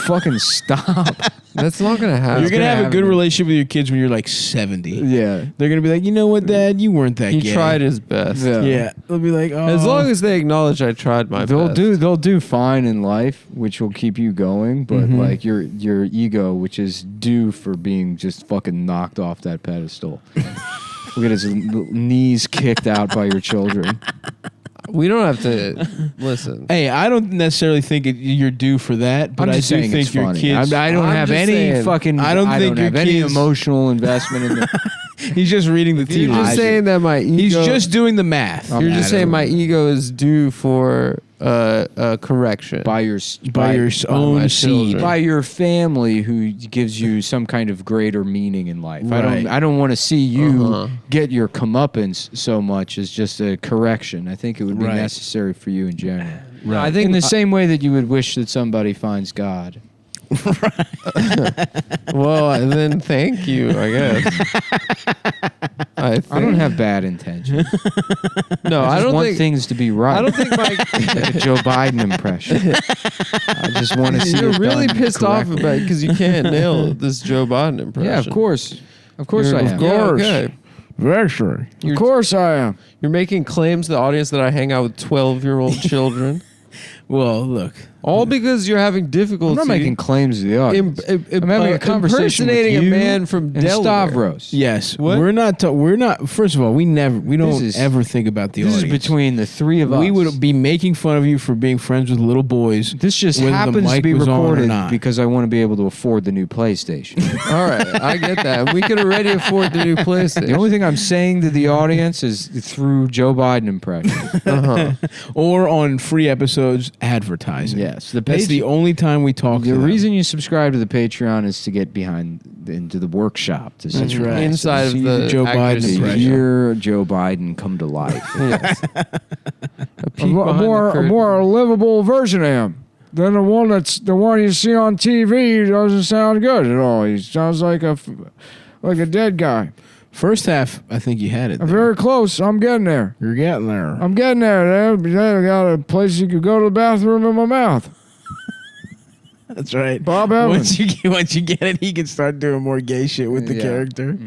fucking stop. That's not going to happen. You're gonna have a happen, good dude. relationship with your kids when you're like 70. Yeah. They're gonna be like, you know what, Dad, you weren't that He gay. tried his best. Yeah. Yeah, they'll be like, oh. As long as they acknowledge I tried my best. They'll do fine in life, which will keep you going, but like your ego, which is due for being just fucking knocked off that pedestal. We'll get his knees kicked out by your children. We don't have to listen. Hey, I don't necessarily think you're due for that, but I'm I just do saying think it's your funny. kids. I don't I'm have just any saying, fucking. I don't think don't have your any kids- emotional investment in the. He's just reading the tea You're leaves. just saying that my ego. He's just doing the math. You're just saying my ego is due for correction. by your own my seed. children. by your family who gives you some kind of greater meaning in life. Right. I don't want to see you Uh-huh. get your comeuppance so much as just a correction. I think it would be Right. necessary for you in general. No, I think In the same way that you would wish that somebody finds God. Well, then thank you, I guess. I don't have bad intentions. No, I I just don't want think things to be right. I don't think my Like a Joe Biden impression. I just want to see You're it really done pissed off correctly. about it because you can't nail this Joe Biden impression. Yeah, of course. Of course I am. Of course. Okay. Victory. Of course I am. You're making claims to the audience that I hang out with 12-year-old children. Well, look. All because you're having difficulty. I'm not making claims to the audience. I'm having a conversation with impersonating you a man from and Delaware. Stavros. Yes, What? we're not. We're not. First of all, we don't is- ever think about the This audience. is between the three of us. We would be making fun of you for being friends with little boys. This just whether the happens to mic be was on or recorded not. because I want to be able to afford the new PlayStation. All right, I get that. We could already afford the new PlayStation. The only thing I'm saying to the audience is through Joe Biden impression. Or on free episodes advertising. Yes, the That's page- the only time we talk to The them. reason you subscribe to the Patreon is to get into the workshop. To see That's right. Inside of See the Joe Biden actor's to impression. hear Joe Biden come to life. Yes. A peek A behind the more curtain. livable version of him than the one you see on TV. He doesn't sound good at all. He sounds like a dead guy. First half, I think you had it. I'm there. very close. I'm getting there. You're getting there. I'm getting there. They got a place you could go to the bathroom in my mouth. That's right. Bob Evans. Once you get it, he can start doing more gay shit with the Yeah. character.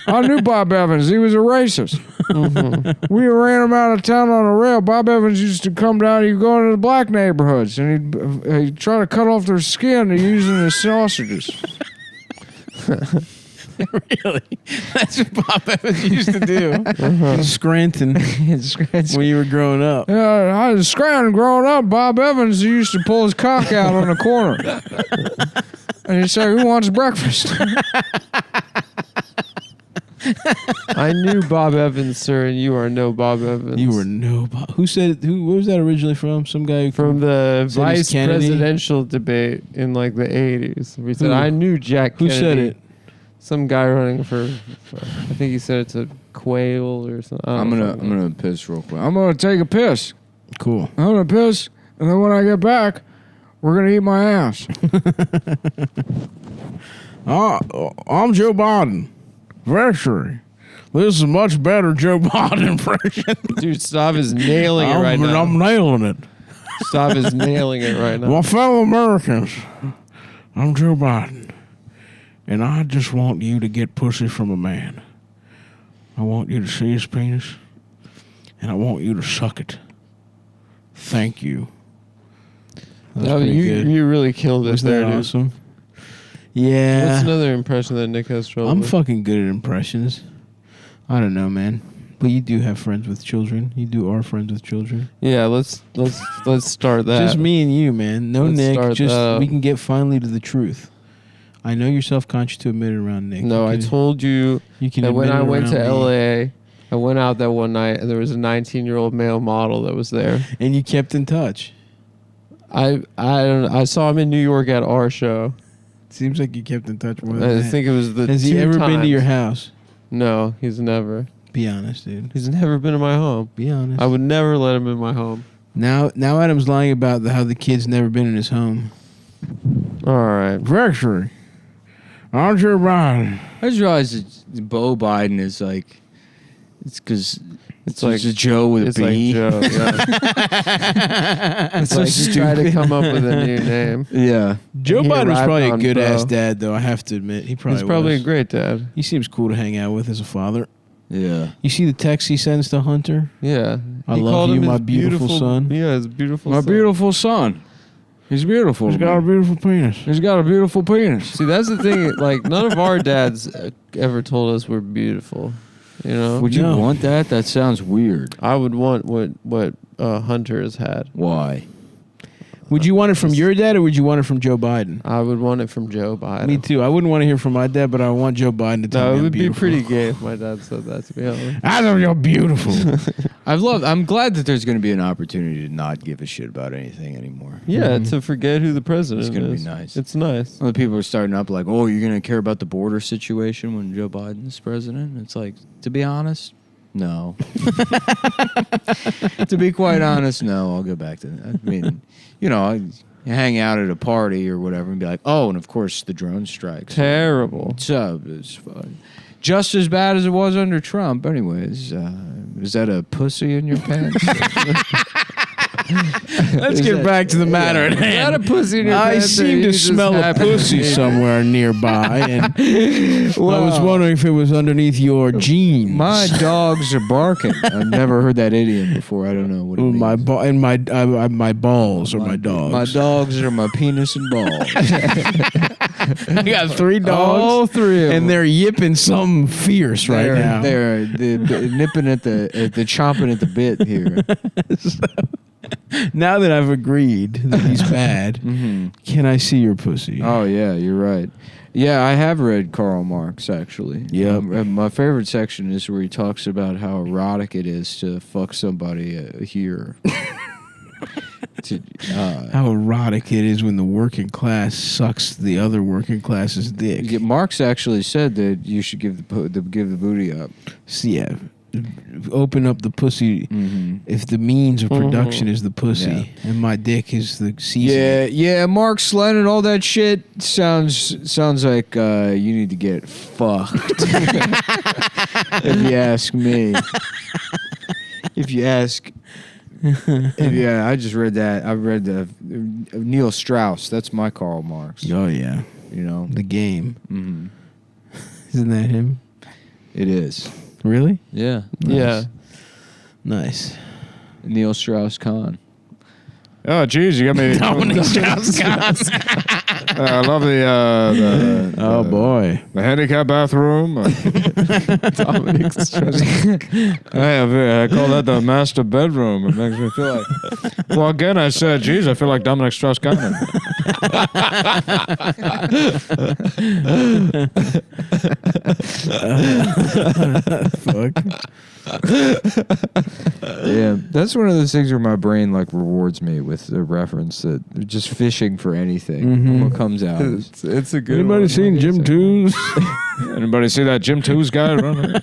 I knew Bob Evans. He was a racist. We ran him out of town on a rail. Bob Evans used to come down. He'd go into the black neighborhoods and he'd try to cut off their skin using his sausages. Really? That's what Bob Evans used to do. In Scranton, when you were growing up. Yeah, I was Scranton growing up. Bob Evans used to pull his cock out on the corner. And he'd say, "Who wants breakfast?" I knew Bob Evans, sir, and you are no Bob Evans. You were no Bob. Who said? Where was that originally from? Some guy from the Said he's vice Kennedy? presidential debate in like the 80s. We said, Who? I knew Jack Who Kennedy. said it? Some guy running for I think he said it's a quail or something. I I'm don't know. gonna piss real quick. I'm going to take a piss. Cool. I'm going to piss. And then when I get back, we're going to eat my ass. I'm Joe Biden. Victory. This is a much better Joe Biden impression. Dude, Stav is nailing it right now. I'm nailing it. Stav is nailing it right now. My fellow Americans, I'm Joe Biden. And I just want you to get pussy from a man. I want you to see his penis. And I want you to suck it. Thank you. That was No, pretty good. you really killed it Was there, that dude. awesome? Yeah. What's another impression that Nick has trouble I'm with? fucking good at impressions. I don't know, man. But you do have friends with children. You are friends with children. Yeah, let's start that. Just me and you, man. No Let's Nick. start Just that. we can get finally to the truth. I know you're self-conscious to admit it around Nick. No, I You can- told you you can that when admit I it went to around me. LA, I went out that one night and there was a 19-year-old male model that was there. And you kept in touch. I don't know. I saw him in New York at our show. Seems like you kept in touch more than I that. think it was the Has he two ever been to times. your house? No, he's never. Be honest, dude. He's never been in my home. Be honest. I would never let him in my home. Now Adam's lying about how the kid's never been in his home. All right. Victory. I'm Joe Biden. I just realized that Bo Biden is like, it's because it's like- like a Joe with It's a B. like Joe. Yeah. That's It's like he tried to come up with a new name. Yeah. Joe He Biden was arrived probably a on good ass Bo. dad, though. I have to admit, he probably He's probably was. a great dad. He seems cool to hang out with as a father. Yeah. You see the text he sends to Hunter? Yeah. I He love called you, him my his beautiful son. Yeah, his beautiful My son. beautiful son. He's beautiful. He's got a beautiful penis. He's got a beautiful penis. See, that's the thing. Like, none of our dads ever told us we're beautiful. You know? Would you No. want that? That sounds weird. I would want what Hunter has had. Why? Would you want it from your dad or would you want it from Joe Biden? I would want it from Joe Biden. Me too. I wouldn't want to hear from my dad, but I want Joe Biden to tell No, me it I'm would be beautiful. pretty gay if my dad said that, to be honest. I know you're beautiful. I'm glad that there's going to be an opportunity to not give a shit about anything anymore. Yeah, to forget who the president It's gonna be is. nice. It's nice. Well, people are starting up like, oh, you're going to care about the border situation when Joe Biden's president? It's like, to be honest, no. To be quite honest, no. I'll go back to that. I mean, you hang out at a party or whatever and be like, oh, and of course the drone strikes. Terrible. What's up? It's fun. Just as bad as it was under Trump. Anyways, is that a pussy in your pants? Let's get back to the matter at hand. Is that a pussy in your I pants, or seem you to just smell a happy? pussy somewhere nearby, and I was wondering if it was underneath your jeans. My dogs are barking. I've never heard that idiom before. I don't know what it means. My balls are my dogs. My dogs are my penis and balls. I got 3 dogs. All 3 of them. And they're yipping something fierce right now. They're nipping at the chomping at the bit here. Now that I've agreed that he's bad, can I see your pussy? Oh yeah, you're right. Yeah, I have read Karl Marx actually. Yep. My favorite section is where he talks about how erotic it is to fuck somebody here. How erotic it is when the working class sucks the other working class's dick. Yeah, Marx actually said that you should give the booty up. So, yeah, open up the pussy if the means of production is the pussy and my dick is the seasoning. Yeah, Mark Slen and all that shit sounds like you need to get fucked. If you ask me. I just read that. I read the Neil Strauss. That's my Karl Marx. Oh yeah, the game. Mm-hmm. Isn't that him? It is. Really? Yeah. Nice. Yeah. Nice. Neil Strauss-Kahn. Oh, geez, you got me. Dominic Strauss-Kahn. I love the Oh boy. the handicap bathroom. Dominic Strauss-Kahn. I call that the master bedroom. It makes me feel like. Well, again, I said, geez, I feel like Dominic Strauss-Kahn. Fuck. Yeah, that's one of those things where my brain like rewards me with the reference that they're just fishing for anything. What comes out. It's a good Anybody one. seen Jim Two's? Anybody see that Jim Two's guy running?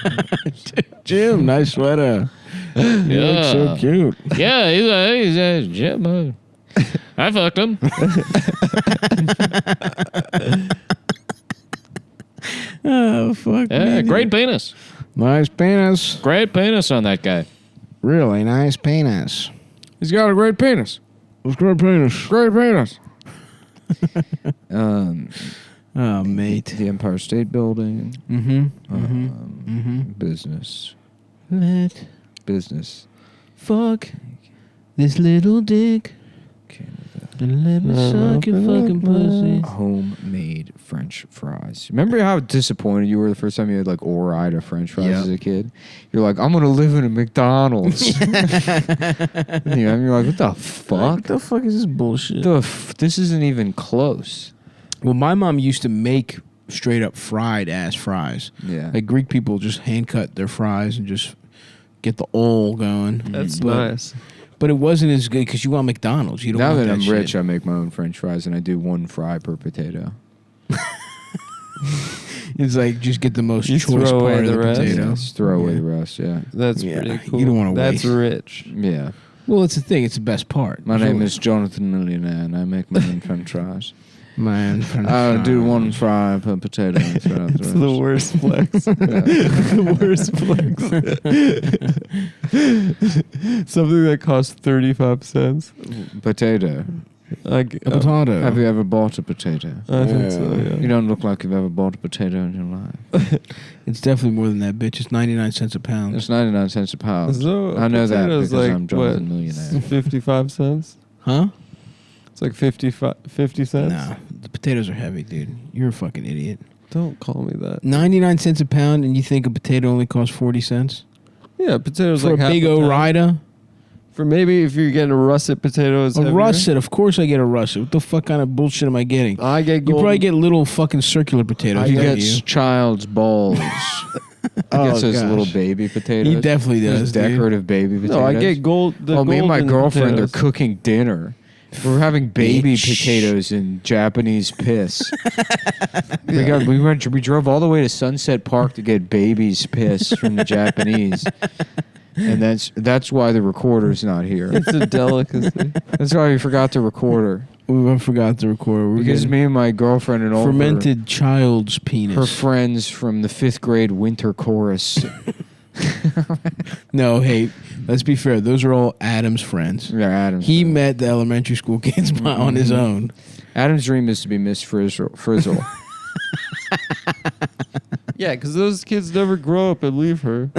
Jim, nice sweater. You look so cute. Yeah, he's a Jim. I fucked him. Oh fuck. Yeah, great penis. Nice penis. Great penis on that guy. Really nice penis. He's got a great penis. It's great penis. Great penis. Oh, mate. The Empire State Building. Business. Let Business. fuck this little dick Canada. and let me suck your fucking pussy. Homemade French fries. Remember how disappointed you were the first time you had like Ore-Ida French fries as a kid? You're like, I'm gonna live in a McDonald's. You're like, what the fuck? What the fuck is this bullshit? This isn't even close. Well, my mom used to make straight up fried ass fries. Yeah. Like Greek people just hand cut their fries and just get the oil going. That's But- nice. But it wasn't as good because you want McDonald's. You don't Now want that I'm shit. rich, I make my own French fries and I do 1 fry per potato. It's like just get the most You choice throw away part of the the rest? potato. Just throw away the rest, yeah. That's Yeah, pretty you cool. don't wanna That's waste. rich. Yeah. Well, it's the thing. It's the best part. My There's name always- is Jonathan Millionaire and I make my own French fries. Man. I do 1 fry per potato. And throw out It's the worst flex. The worst flex. Something that costs 35 cents. Potato. Like A potato. Have you ever bought a potato? I think so. Yeah. You don't look like you've ever bought a potato in your life. It's definitely more than that, bitch. It's 99 cents a pound. It's 99 cents a pound. So I know that potato's because like, I'm Jonathan Millionaire. 55 cents. Huh? It's like 50 cents. Nah. The potatoes are heavy, dude. You're a fucking idiot. Don't call me that. 99 cents a pound, and you think a potato only costs 40 cents? Yeah, potatoes For like a half big a pound. Ore-Ida? For maybe if you're getting a russet potato, it's A heavier. russet, of course I get a russet. What the fuck kind of bullshit am I getting? I get You golden. probably get little fucking circular potatoes. He don't gets you? child's balls. He gets those gosh. little baby potatoes. He definitely Those does. dude. decorative baby potatoes. No, I get gold. The Me and my golden girlfriend potatoes. are cooking dinner. We're having baby Bitch. potatoes and Japanese piss. We drove all the way to Sunset Park to get baby's piss from the Japanese, and that's why the recorder's not here. It's a delicacy. That's why we forgot to record her. I forgot to record. We're Because getting me and my girlfriend and all fermented child's penis. her friends from the 5th grade winter chorus. No, hey, let's be fair. Those are all Adam's friends. Yeah, Adam's. He met the elementary school kids on his own. Adam's dream is to be Miss Frizzle. Yeah, because those kids never grow up and leave her.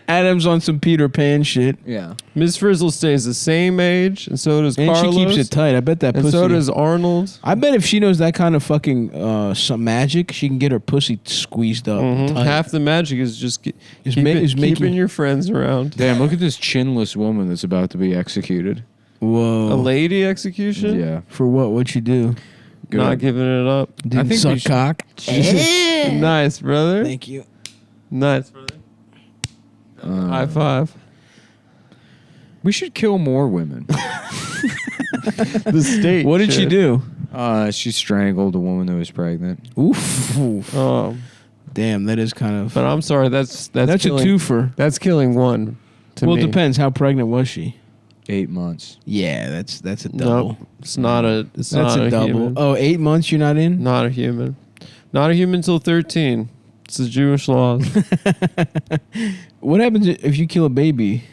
Adam's on some Peter Pan shit. Yeah. Miss Frizzle stays the same age, and so does And Carlos. she keeps it tight. I bet that and pussy. so does Arnold. I bet if she knows that kind of fucking some magic, she can get her pussy squeezed up. tight. Half the magic is just Is keeping making- your friends around. Damn, look at this chinless woman that's about to be executed. Whoa. A lady execution? Yeah. For what? What'd she do? Good. Not giving it up. Didn't think suck we should- cock. Nice, brother. Thank you. Nice, brother. High five. We should kill more women. The state. What did she should. do? She strangled a woman that was pregnant. Oof. Damn, that is kind of. But I'm sorry, that's That's a killing, twofer. That's killing one. To Well, me. it depends. How pregnant was she? 8 months. Yeah, that's a double. Nope. It's not a. It's That's not a double. Human. Oh, 8 months you're not in? Not a human. Not a human till 13. It's the Jewish laws. What happens if you kill a baby?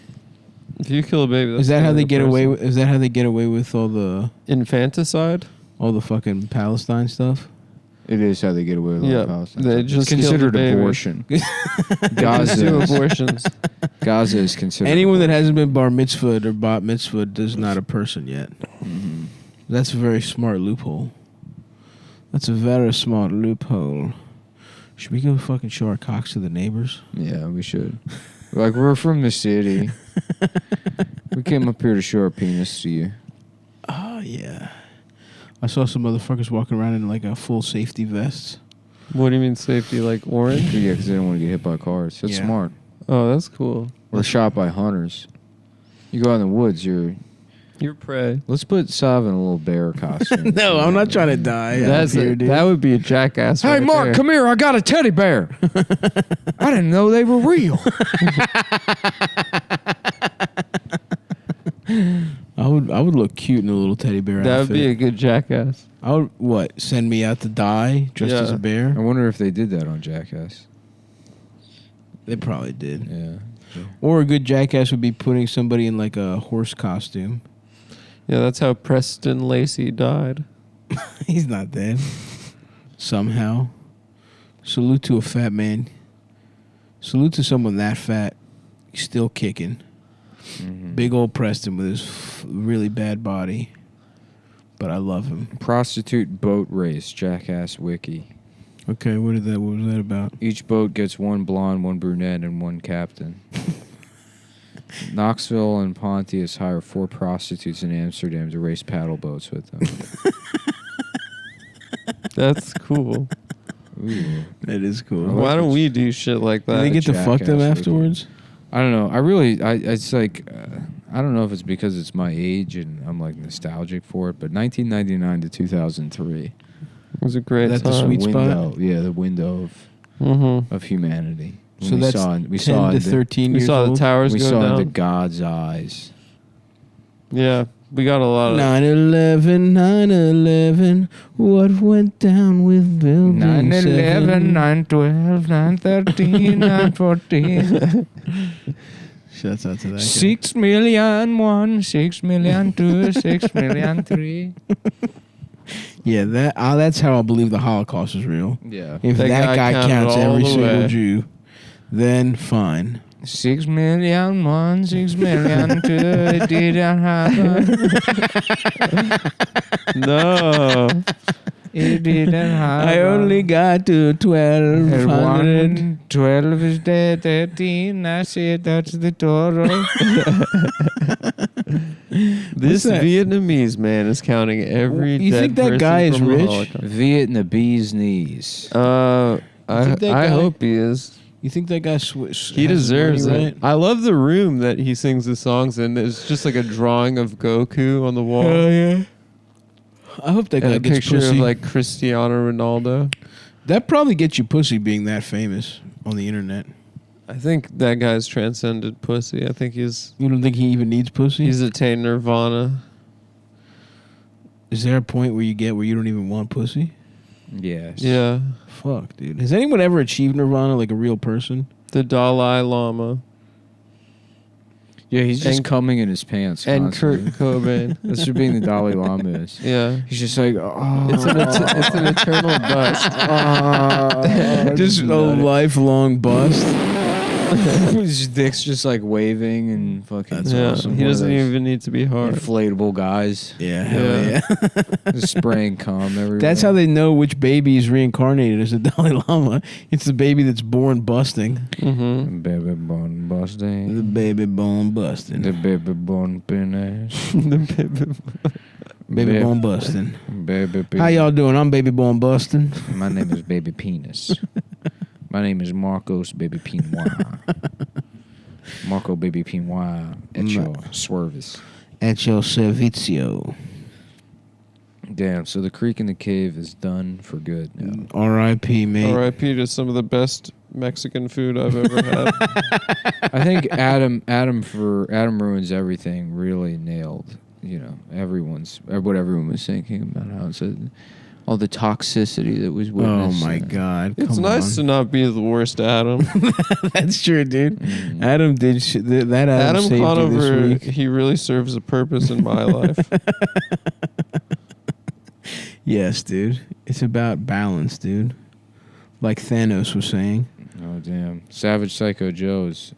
If you kill a baby, that's Is that how killing they a get away? person. Is that how they get away with all the Infanticide? fucking Palestine stuff? It is how they get away with Yeah, Palestine. they It's just kill the considered baby. abortion. Just Gaza do is, abortions. Gaza is considered. Anyone that hasn't been bar mitzvahed or bat mitzvahed is not a person yet. That's a very smart loophole. That's a very smart loophole. Should we go fucking show our cocks to the neighbors? Yeah, we should. Like, we're from the city. We came up here to show our penis to you. Oh, yeah. I saw some motherfuckers walking around in like a full safety vest. What do you mean safety? Like orange? Yeah, because they don't want to get hit by cars. That's Yeah. smart. Oh, that's cool. Or shot by hunters. You go out in the woods, You're prey. let's put Sav in a little bear costume. No, I'm not trying to die. That would be a jackass. Hey, right Mark, there. come here. I got a teddy bear. I didn't know they were real. I would look cute in a little teddy bear That would outfit. be a good jackass. I would what? Send me out to die dressed as a Yeah. bear? I wonder if they did that on Jackass. They probably did. Yeah. Or a good jackass would be putting somebody in like a horse costume. Yeah, that's how Preston Lacey died. He's not dead. Somehow. Salute to a fat man. Salute to someone that fat. He's still kicking. Big old Preston with his really bad body. But I love him. Prostitute boat race, Jackass Wiki. Okay, what was that about? Each boat gets one blonde, one brunette, and one captain. Knoxville and Pontius hire 4 prostitutes in Amsterdam to race paddle boats with them. That's cool. Ooh. That is cool. like Why don't this. we do shit like Do that? they get to fuck them Jackass afterwards? I don't know. It's like, I don't know if it's because it's my age and I'm like nostalgic for it, but 1999 to 2003. It was a great That's the time. sweet spot? Window, yeah, the window Mm-hmm. of humanity. When So we that's saw, 10 to 13 We years saw old? the towers we go saw down. into God's eyes. Yeah, we got a lot of. 9/11, 9/11, what went down with Building 7? 9/12, 9/13, 9/14. Shouts out to that guy. 6 million 1, 6 million 2, 6 million 3. Yeah, that's how I believe the Holocaust is real. Yeah. If That that guy guy counted counts all every the single way. Jew, then fine. 6 million 1, 6 million 2, it didn't happen. No. It didn't have I only got to 1200. 12 is dead, 13. I said that's the Toro. This that? Vietnamese man is counting every. You dead think that person guy is from the rich? Holocaust. Vietnamese knees. I think that guy- hope he is. You think that guy He deserves money, it. right? I love the room that he sings the songs in. It's just like a drawing of Goku on the wall. yeah. I hope that And guy a gets picture pussy. of like Cristiano Ronaldo. That probably gets you pussy being that famous on the internet. I think that guy's transcended pussy. I think he's You don't think he even needs pussy? attained nirvana. Is there a point where you get where you don't even want pussy? Yes. Yeah. Fuck, dude. Has anyone ever achieved nirvana like a real person? The Dalai Lama Yeah, he's just And- coming in his pants. and Kurt constantly. Cobain. That's what being the Dalai Lama is. Yeah. He's just like, oh. It's an eternal bust. Just a lifelong bust. His dick's just like waving and fucking. That's Yeah. awesome. He One of doesn't those even need to be hard. inflatable guys. Yeah, hell yeah. Just spraying cum everywhere. That's how they know which baby is reincarnated as the Dalai Lama. It's the baby that's born busting. Mm-hmm. Baby bone busting. The baby born busting. The baby bone penis. Baby born busting. Baby penis. How y'all doing? I'm baby born busting. My name is Baby Penis. My name is Marcos Baby Pinoir. Marco Baby Pinoir at your service. At your servizio. Damn, so the creek in the cave is done for good now. R.I.P. mate. R.I.P. to some of the best Mexican food I've ever had. I think Adam Ruins Everything really nailed, what everyone was thinking about how it said all the toxicity that was Oh witnessed. my God! It's nice to not be the worst Adam. That's true, dude. Adam did that. Adam saved you Conover, this week. he really serves a purpose in my life. Yes, dude. It's about balance, dude. Like Thanos was saying. Oh damn! Savage Psycho Joe is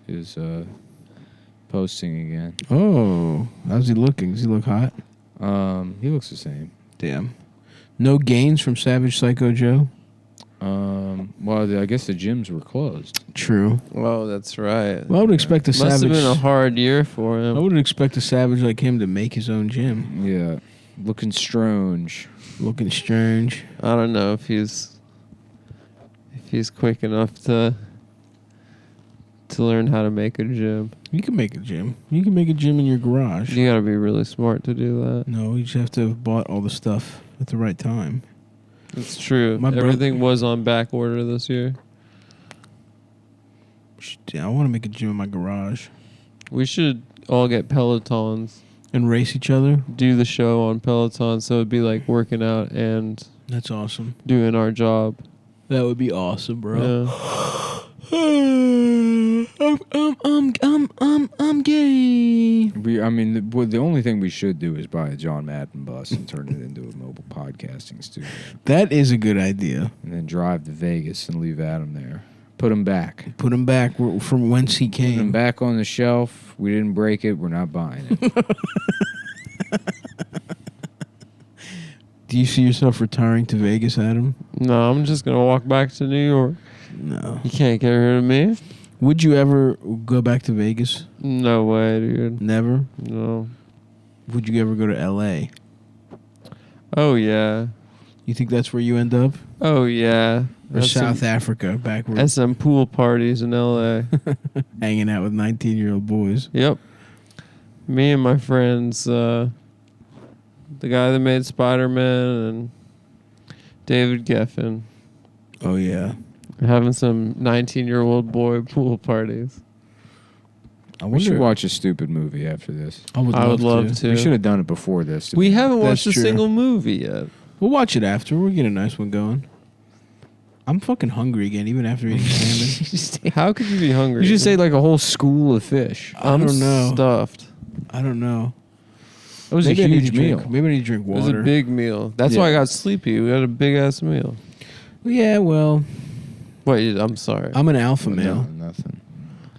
posting again. Oh, how's he looking? Does he look hot? He looks the same. Damn. No gains from Savage Psycho Joe? Well, I guess the gyms were closed. True. Oh, that's right. Well, I would expect a Must Savage. have been a hard year for I him. wouldn't expect a Savage like him to make his own gym. Yeah, looking strange. Looking strange. I don't know if he's quick enough to learn how to make a gym. You can make a gym. You can make a gym in your garage. You gotta be really smart to do that. No, you just have to have bought all the stuff at the right time. It's true. My bro- Everything was on back order this year. Yeah, I want to make a gym in my garage We should all get Pelotons. and race each other. Do the show on Peloton, so it'd be like working out and That's awesome. doing our job. That would be awesome, bro. Yeah. I'm gay. The only thing we should do is buy a John Madden bus and turn it into a mobile podcasting studio, That is a good idea. and then drive to Vegas and leave Adam there. Put him back. Put him back from whence he Put him came. back on the shelf. We didn't break it. We're not buying it. Do you see yourself retiring to Vegas, Adam? No, I'm just gonna walk back to New York. No. You can't get rid of me. Would you ever go back to Vegas? No way, dude. Never. No. Would you ever go to L.A.? Oh yeah. You think that's where you end up? Oh yeah. Or South Africa, backwards, SM pool parties in LA. hanging out with 19-year-old boys. Yep. Me and my friends, the guy that made Spider-Man and David Geffen, Oh, yeah. having some 19-year-old boy pool parties. I We should wonder. watch a stupid movie after this. I would I would love to. to. We should have done it before this. We haven't That's watched a true. single movie yet. We'll watch it after. We'll get a nice one going. I'm fucking hungry again, even after eating salmon. How could you be hungry? You should say like a whole school of fish. I'm I don't know. stuffed. I don't know. It was Maybe a I need huge to drink- meal. Maybe I need to drink It was water. a big meal. That's why I Yeah. got sleepy. We had a big ass meal. Yeah, well, Wait, I'm sorry. I'm an alpha No, male. nothing.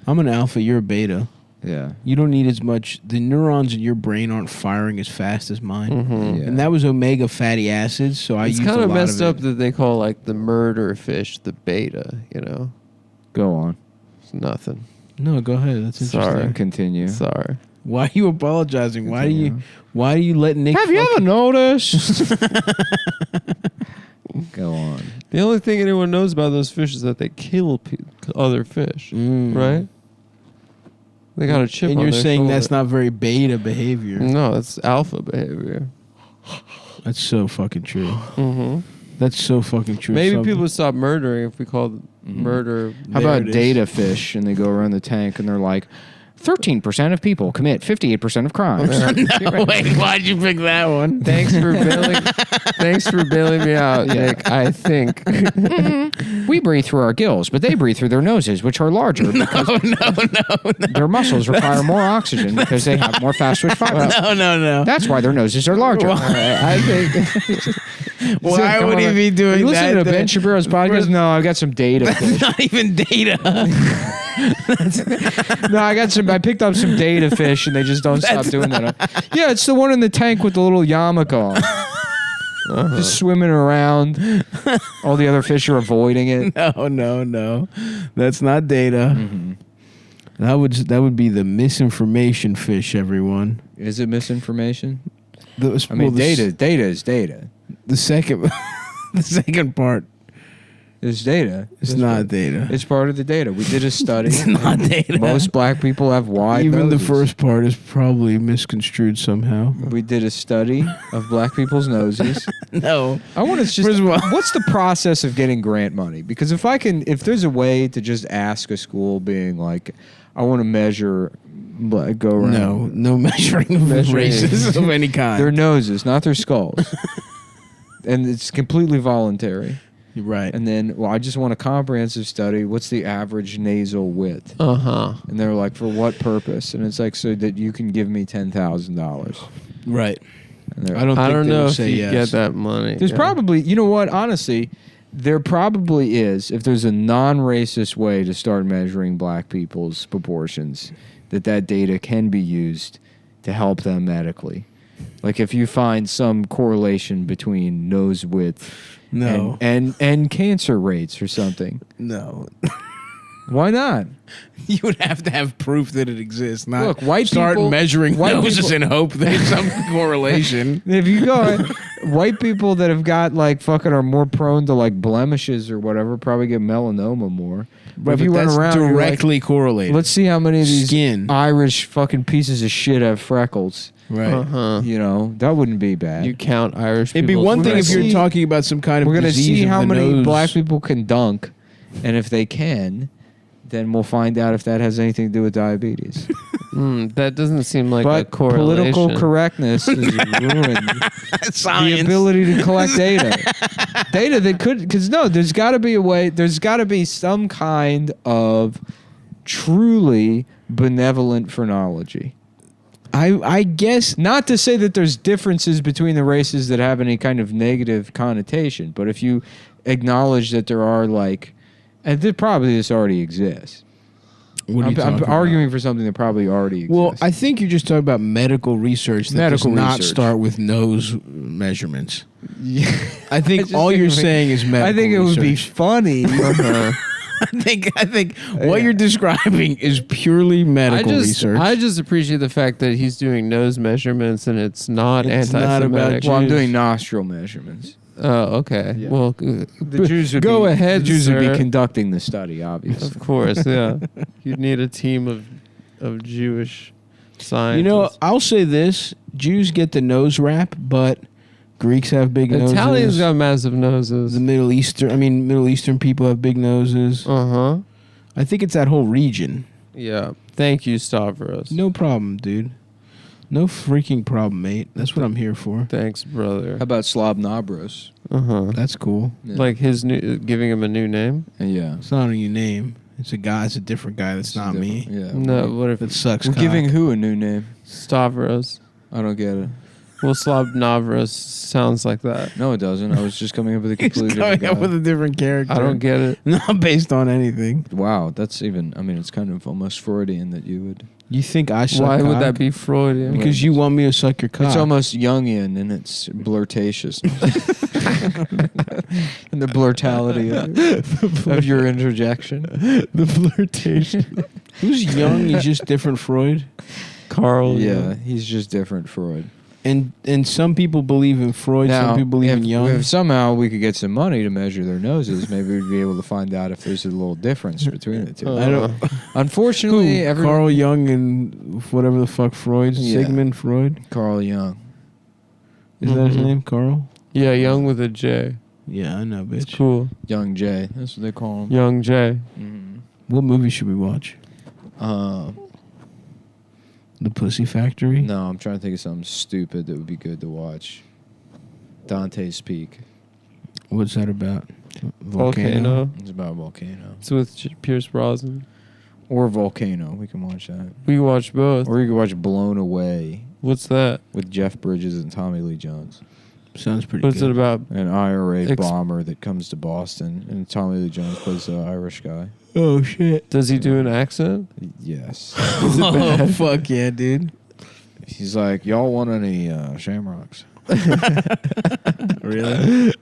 I'm an alpha. You're a beta. Yeah. You don't need as much. The neurons in your brain aren't firing as fast as mine. Mm-hmm. Yeah. And that was omega fatty acids, so I It's used kind a of lot messed of up it. that they call like the murder fish the beta. You know, Go on. it's nothing. No, go ahead. That's interesting. Sorry. Continue. Sorry. Why are you apologizing? Why do you let Nick? Have you ever noticed? Go on. The only thing anyone knows about those fish is that they kill other fish, right? They got a chip. And on you're their saying shoulder. that's not very beta behavior. No, that's alpha behavior. That's so fucking true. Mm-hmm. That's so fucking true. Maybe Some- people would stop murdering if we called murder. How There about it is. data fish? And they go around the tank and they're like, 13% of people commit 58% of crimes. No, wait, why'd you pick that one? Thanks for bailing. Thanks for bailing me out, Nick. I think. We breathe through our gills, but they breathe through their noses, which are larger because their muscles require more oxygen because they have more fast twitch fibers. No. That's why their noses are larger. I think. Why would he be doing You that? listen to Ben Shapiro's podcast? No, I got some data. fish. Not even data. No, I picked up some data fish, and they just don't stop doing that. Yeah, it's the one in the tank with the little yarmulke on. Just swimming around. All the other fish are avoiding it. No. That's not data. Mm-hmm. That would be the misinformation fish, everyone. Is it misinformation? The, I mean, well, the data is data. The second, the second part It's data. is not data. It's part of the data. We did a study. It's not data. Most black people have wide Even noses. the first part is probably misconstrued somehow. We did a study of black people's noses. No. I want to just. First of all- what's the process of getting grant money? Because if there's a way to just ask a school, being like, I want to measure, go around. No measuring of races of any kind. Their noses, not their skulls. And it's completely voluntary. Right. And then, I just want a comprehensive study. What's the average nasal width? Uh-huh. And they're like, for what purpose? And it's like, so that you can give me $10,000. Right. And they're I don't think they know would if say you yes. get that money. There's probably, you know what, honestly, there probably is, if there's a non-racist way to start measuring black people's proportions, that data can be used to help them medically. Like if you find some correlation between nose width No. and cancer rates or something. No. Why not? You would have to have proof that it exists. Not Look, white start people- measuring white noses people- and hope there's some correlation. If you go, white people that have got like fucking are more prone to like blemishes or whatever probably get melanoma more. But if you run that's around, you're like, directly correlated. let's see how many of these Skin. Irish fucking pieces of shit have freckles. Right. Uh-huh. You know, that wouldn't be bad. You count Irish It'd be people's one thing gonna if you're see- talking about some kind of We're gonna disease see of how the many nose. black people can dunk, and if they can, then we'll find out if that has anything to do with diabetes. That doesn't seem like a But correlation. political correctness has ruined the Science. ability to collect data. Data that could, because no, there's got to be a way. There's got to be some kind of truly benevolent phrenology. I guess Not to say that there's differences between the races that have any kind of negative connotation, but if you acknowledge that there are like, and probably this already exists. what are you I'm talking about? arguing for something that probably already exists. Well, I think you're just talking about medical research that Medical does not research. start with nose measurements. yeah. I think just all think you're it would- saying is medical I think it would be research. funny. I think what you're describing is purely medical research. I just appreciate the fact that he's doing nose measurements and it's not It's not anti-Semitic. about Well, I'm Jews. doing nostril measurements. Oh, okay. Yeah. Well, The Jews would go be, ahead, The Jews would sir. be conducting the study, obviously. Of course, yeah. You'd need a team of Jewish scientists. You know, I'll say this: Jews get the nose rap, but Greeks have big Italians noses. got massive noses. The Middle Eastern people have big noses. Uh-huh. I think it's that whole region. Yeah. Thank you, Stavros. No problem, dude. No freaking problem, mate. That's what I'm here for. Thanks, brother. How about Slav Nabros? Uh-huh. That's cool. Yeah. Like his new, giving him a new name? Yeah. It's not a new name. It's a guy. It's a different guy. That's not me. Yeah. No, what if That sucks. We're cock. giving who a new name? Stavros? I don't get it. Well, Stavros sounds like that. No, it doesn't. I was just coming up with a completely Coming different up guy. with a different character. I don't get it. Not based on anything. Wow, that's even. I mean, it's kind of almost Freudian that you would. You think I suck Why would cock? that be Freudian? Because you want me to suck your cock. It's almost Jungian in its blurtatious. And the blurtality of your interjection. the flirtation. Who's young? He's just different Freud. Carl. Yeah, he's just different Freud. And some people believe in Freud. Some people believe in Jung. If somehow we could get some money to measure their noses, maybe we'd be able to find out if there's a little difference between the two. I don't. Unfortunately, Who? Carl Jung and whatever the fuck Freud. Yeah. Sigmund Freud. Carl Jung. Is that his name? Carl. Yeah, Young with a J. Yeah, I know, bitch. It's cool. Young J. That's what they call him. Young J. Mm-hmm. What movie should we watch? The Pussy Factory. No, I'm trying to think of something stupid that would be good to watch. Dante's Peak. What's that about? Volcano. It's about a volcano. It's with Pierce Brosnan. Or Volcano. We can watch that. We watch both. Or you can watch Blown Away What's that? with Jeff Bridges and Tommy Lee Jones. Sounds pretty What's good. it about? An IRA bomber that comes to Boston, and Tommy Lee Jones plays the Irish guy. Oh, shit. Does he do an accent? Yes. Oh, fuck yeah, dude. He's like, y'all want any shamrocks? Really?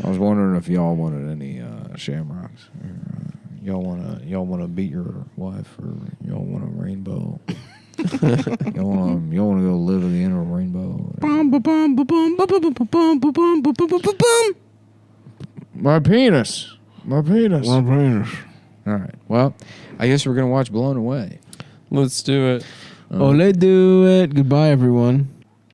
I was wondering if y'all wanted any shamrocks. Or, y'all wanna beat your wife, or y'all want a rainbow? y'all wanna go live in the inner rainbow? My penis. My penis. All right. Well, I guess we're gonna watch Blown Away. Let's do it. Oh, let's do it. Goodbye, everyone.